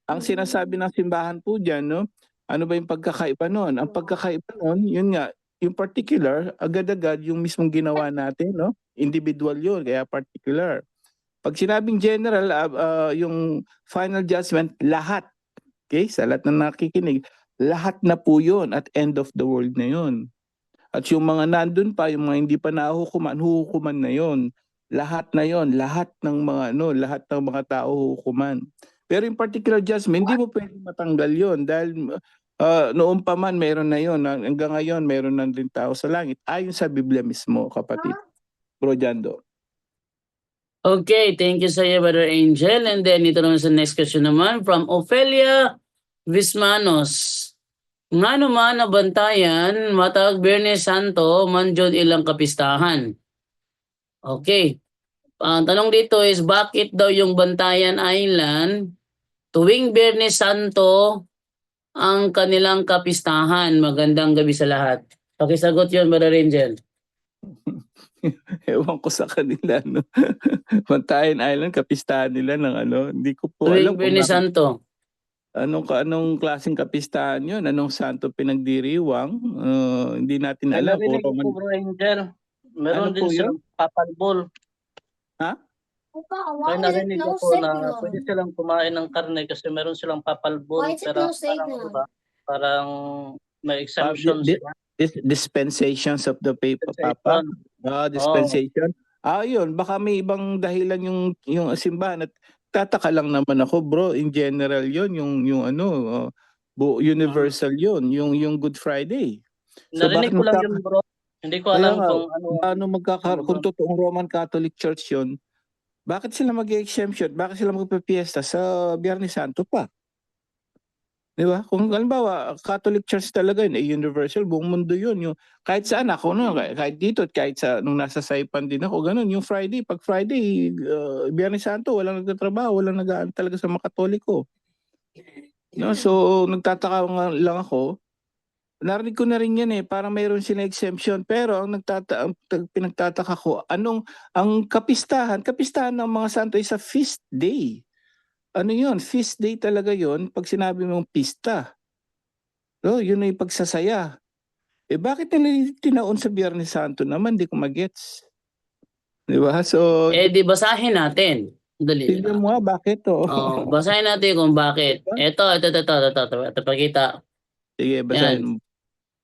Ang sinasabi ng simbahan po dyan, no? Ano ba yung pagkakaiba nun? Ang pagkakaiba nun, yun nga, yung particular, agad-agad yung mismong ginawa natin, no? Individual yun, kaya particular. Pag sinabing general, yung final judgment, lahat. Okay? Sa lahat na nakikinig, lahat na po yun at end of the world na yun. At yung mga nandun pa, yung mga hindi pa nahuhukuman, huhukuman na yun. Lahat na yun, lahat ng mga tao huhukuman. Pero yung particular judgment, hindi mo pwede matanggal yun dahil noon pa man mayroon na yun. Hanggang ngayon, mayroon na rin tao sa langit. Ayon sa Biblia mismo, kapatid. Bro Jando. Okay, thank you sa iyo, Brother Angel. And then ito naman sa next question naman from Ophelia Vismanos. Nga naman nabantayan, matag Biyernes Santo, manjod ilang kapistahan. Okay. Ang tanong dito is, bakit daw yung Bantayan Island, tuwing Biyernes Santo, ang kanilang kapistahan? Magandang gabi sa lahat. Pakisagot yun, Brother Angel. Ewan ko sa kanila, no? Bantayan Island, kapistahan nila ng hindi ko po Tuwing alam Biyernes Santo. Anong klaseng kapistahan yun? Anong santo pinagdiriwang? Hindi natin Ay, alam. narinig ko po, Bro Angel. Meron Ano din po yun? silang papalbol. Ha? May narinig ako na pwede silang kumain ng karne kasi meron silang papalbon, pero parang ano ba, parang may exemption sila. Dispensations of the Papa. Exemption. Dispensation. Yun, baka may ibang dahilan yung simbahan at tataka lang naman ako, bro, in general yun, yung ano, universal yun, yung Good Friday. So Narinig bakit ko lang yun, bro. Hindi ko Kaya alam nga, kung ano. kung totoong Roman Catholic Church yun, bakit sila mag-exemption? Bakit sila magpipiesta sa Biyernes Santo pa? Di ba? Kung halimbawa, Catholic Church talaga yun, universal, buong mundo yun. Yung, kahit saan ako, no, kahit dito, kahit nung nasa Saipan din ako, ganun, yung Friday, pag Friday, Biyernes Santo, walang nagtatrabaho, walang nagaan talaga sa mga Katoliko. No, so, nagtataka lang ako, narinig ko na rin yan parang mayroon silang exemption, pero ang pinagtataka ko, ang kapistahan ng mga santo is a feast day. Ano yun? Feast day talaga yun pag sinabi mong pista. So, yun ay pagsasaya. Bakit nila tinaon sa Biyernes Santo naman? Di ko magets. Di ba? So, Di basahin natin. Dali. tignan mo bakit to? Basahin natin kung bakit. Ito, pakita. Sige, basahin mo.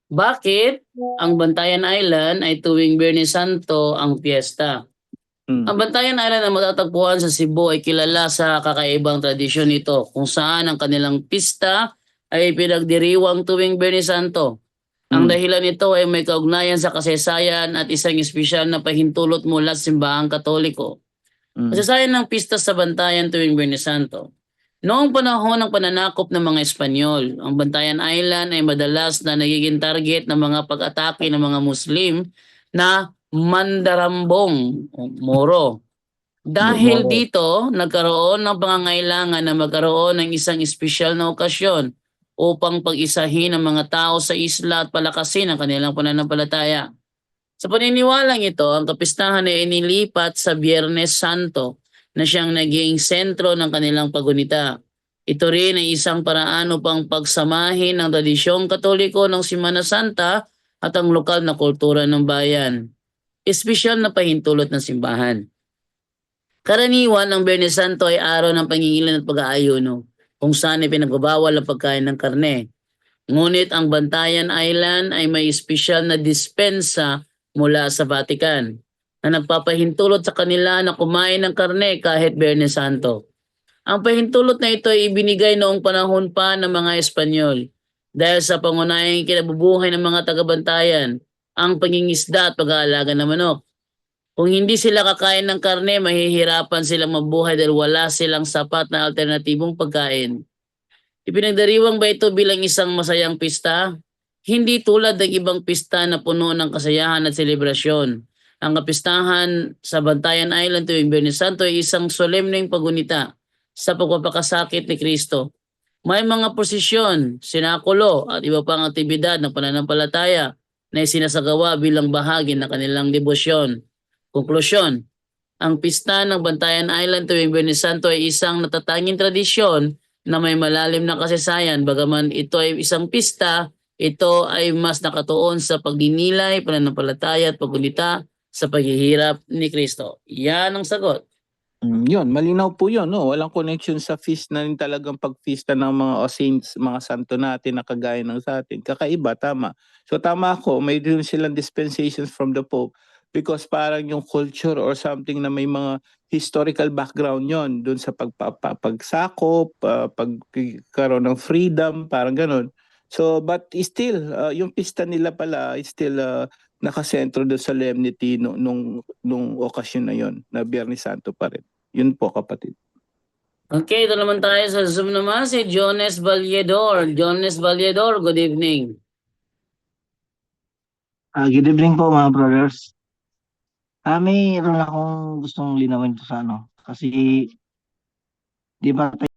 Bakit ang Bantayan Island ay tuwing Biyernes Santo ang piyesta? Ang Bantayan Island na matatagpuan sa Cebu ay kilala sa kakaibang tradisyon nito kung saan ang kanilang pista ay pinagdiriwang tuwing Biyernes Santo. Ang dahilan nito ay may kaugnayan sa kasaysayan at isang espesyal na pahintulot mula sa simbahang Katoliko. Kasaysayan ng pista sa Bantayan tuwing Biyernes Santo. Noong panahon ng pananakop ng mga Espanyol, ang Bantayan Island ay madalas na nagiging target ng mga pag-atake ng mga Muslim na mandarambong Moro. Dahil dito, nagkaroon ng pangangailangan na magkaroon ng isang espesyal na okasyon upang pag-isahin ang mga tao sa isla at palakasin ang kanilang pananampalataya. Sa paniniwalang ito, ang kapistahan ay inilipat sa Biyernes Santo na siyang naging sentro ng kanilang pagunita. Ito rin ay isang paraan upang pagsamahin ang tradisyong Katoliko ng Semana Santa at ang lokal na kultura ng bayan. Espesyal na pahintulot ng simbahan. Karaniwan, ang Biyernes Santo ay araw ng pangingilan at pag-aayuno, kung saan ay pinagbabawal ang pagkain ng karne. Ngunit ang Bantayan Island ay may espesyal na dispensa mula sa Vatican na nagpapahintulot sa kanila na kumain ng karne kahit Biyernes Santo. Ang pahintulot na ito ay ibinigay noong panahon pa ng mga Espanyol dahil sa pangunahing kinabubuhay ng mga taga-Bantayan, ang pangingisda at pag-aalaga ng manok. Kung hindi sila kakain ng karne, mahihirapan silang mabuhay dahil wala silang sapat na alternatibong pagkain. Ipinagdiriwang ba ito bilang isang masayang pista? Hindi tulad ng ibang pista na puno ng kasayahan at selebrasyon. Ang kapistahan sa Bantayan Island tuwing Biyernes Santo ay isang solemneng pagunita sa pagpapakasakit ni Kristo. May mga prosesyon, sinakulo at iba pang aktibidad ng pananampalataya na isinasagawa bilang bahagi ng kanilang debosyon. Konklusyon, ang pista ng Bantayan Island tuwing Biyernes Santo ay isang natatanging tradisyon na may malalim na kasaysayan. Bagaman ito ay isang pista, ito ay mas nakatuon sa pagdinilay, pananampalataya at pagunita sa paghihirap ni Kristo. Yan ang sagot. Yun, malinaw po yun. No? Walang connection sa feast na rin talagang pag-feasta ng mga saints, mga santo natin na kagaya ng sa atin. Kakaiba, tama. So tama ako, may din silang dispensations from the Pope because parang yung culture or something na may mga historical background yon doon sa pagsakop, pagkaroon ng freedom, parang ganun. So, but still, yung pista nila pala is still nakasentro doon sa solemnity nung okasyon na yon na Biyernes Santo pa rin. Yun po, kapatid. Okay, ito naman tayo sa Zoom naman si Jones Valledor. Jones Valledor, good evening. Good evening po mga brothers. Mayroon akong gustong linawin to sa kasi di ba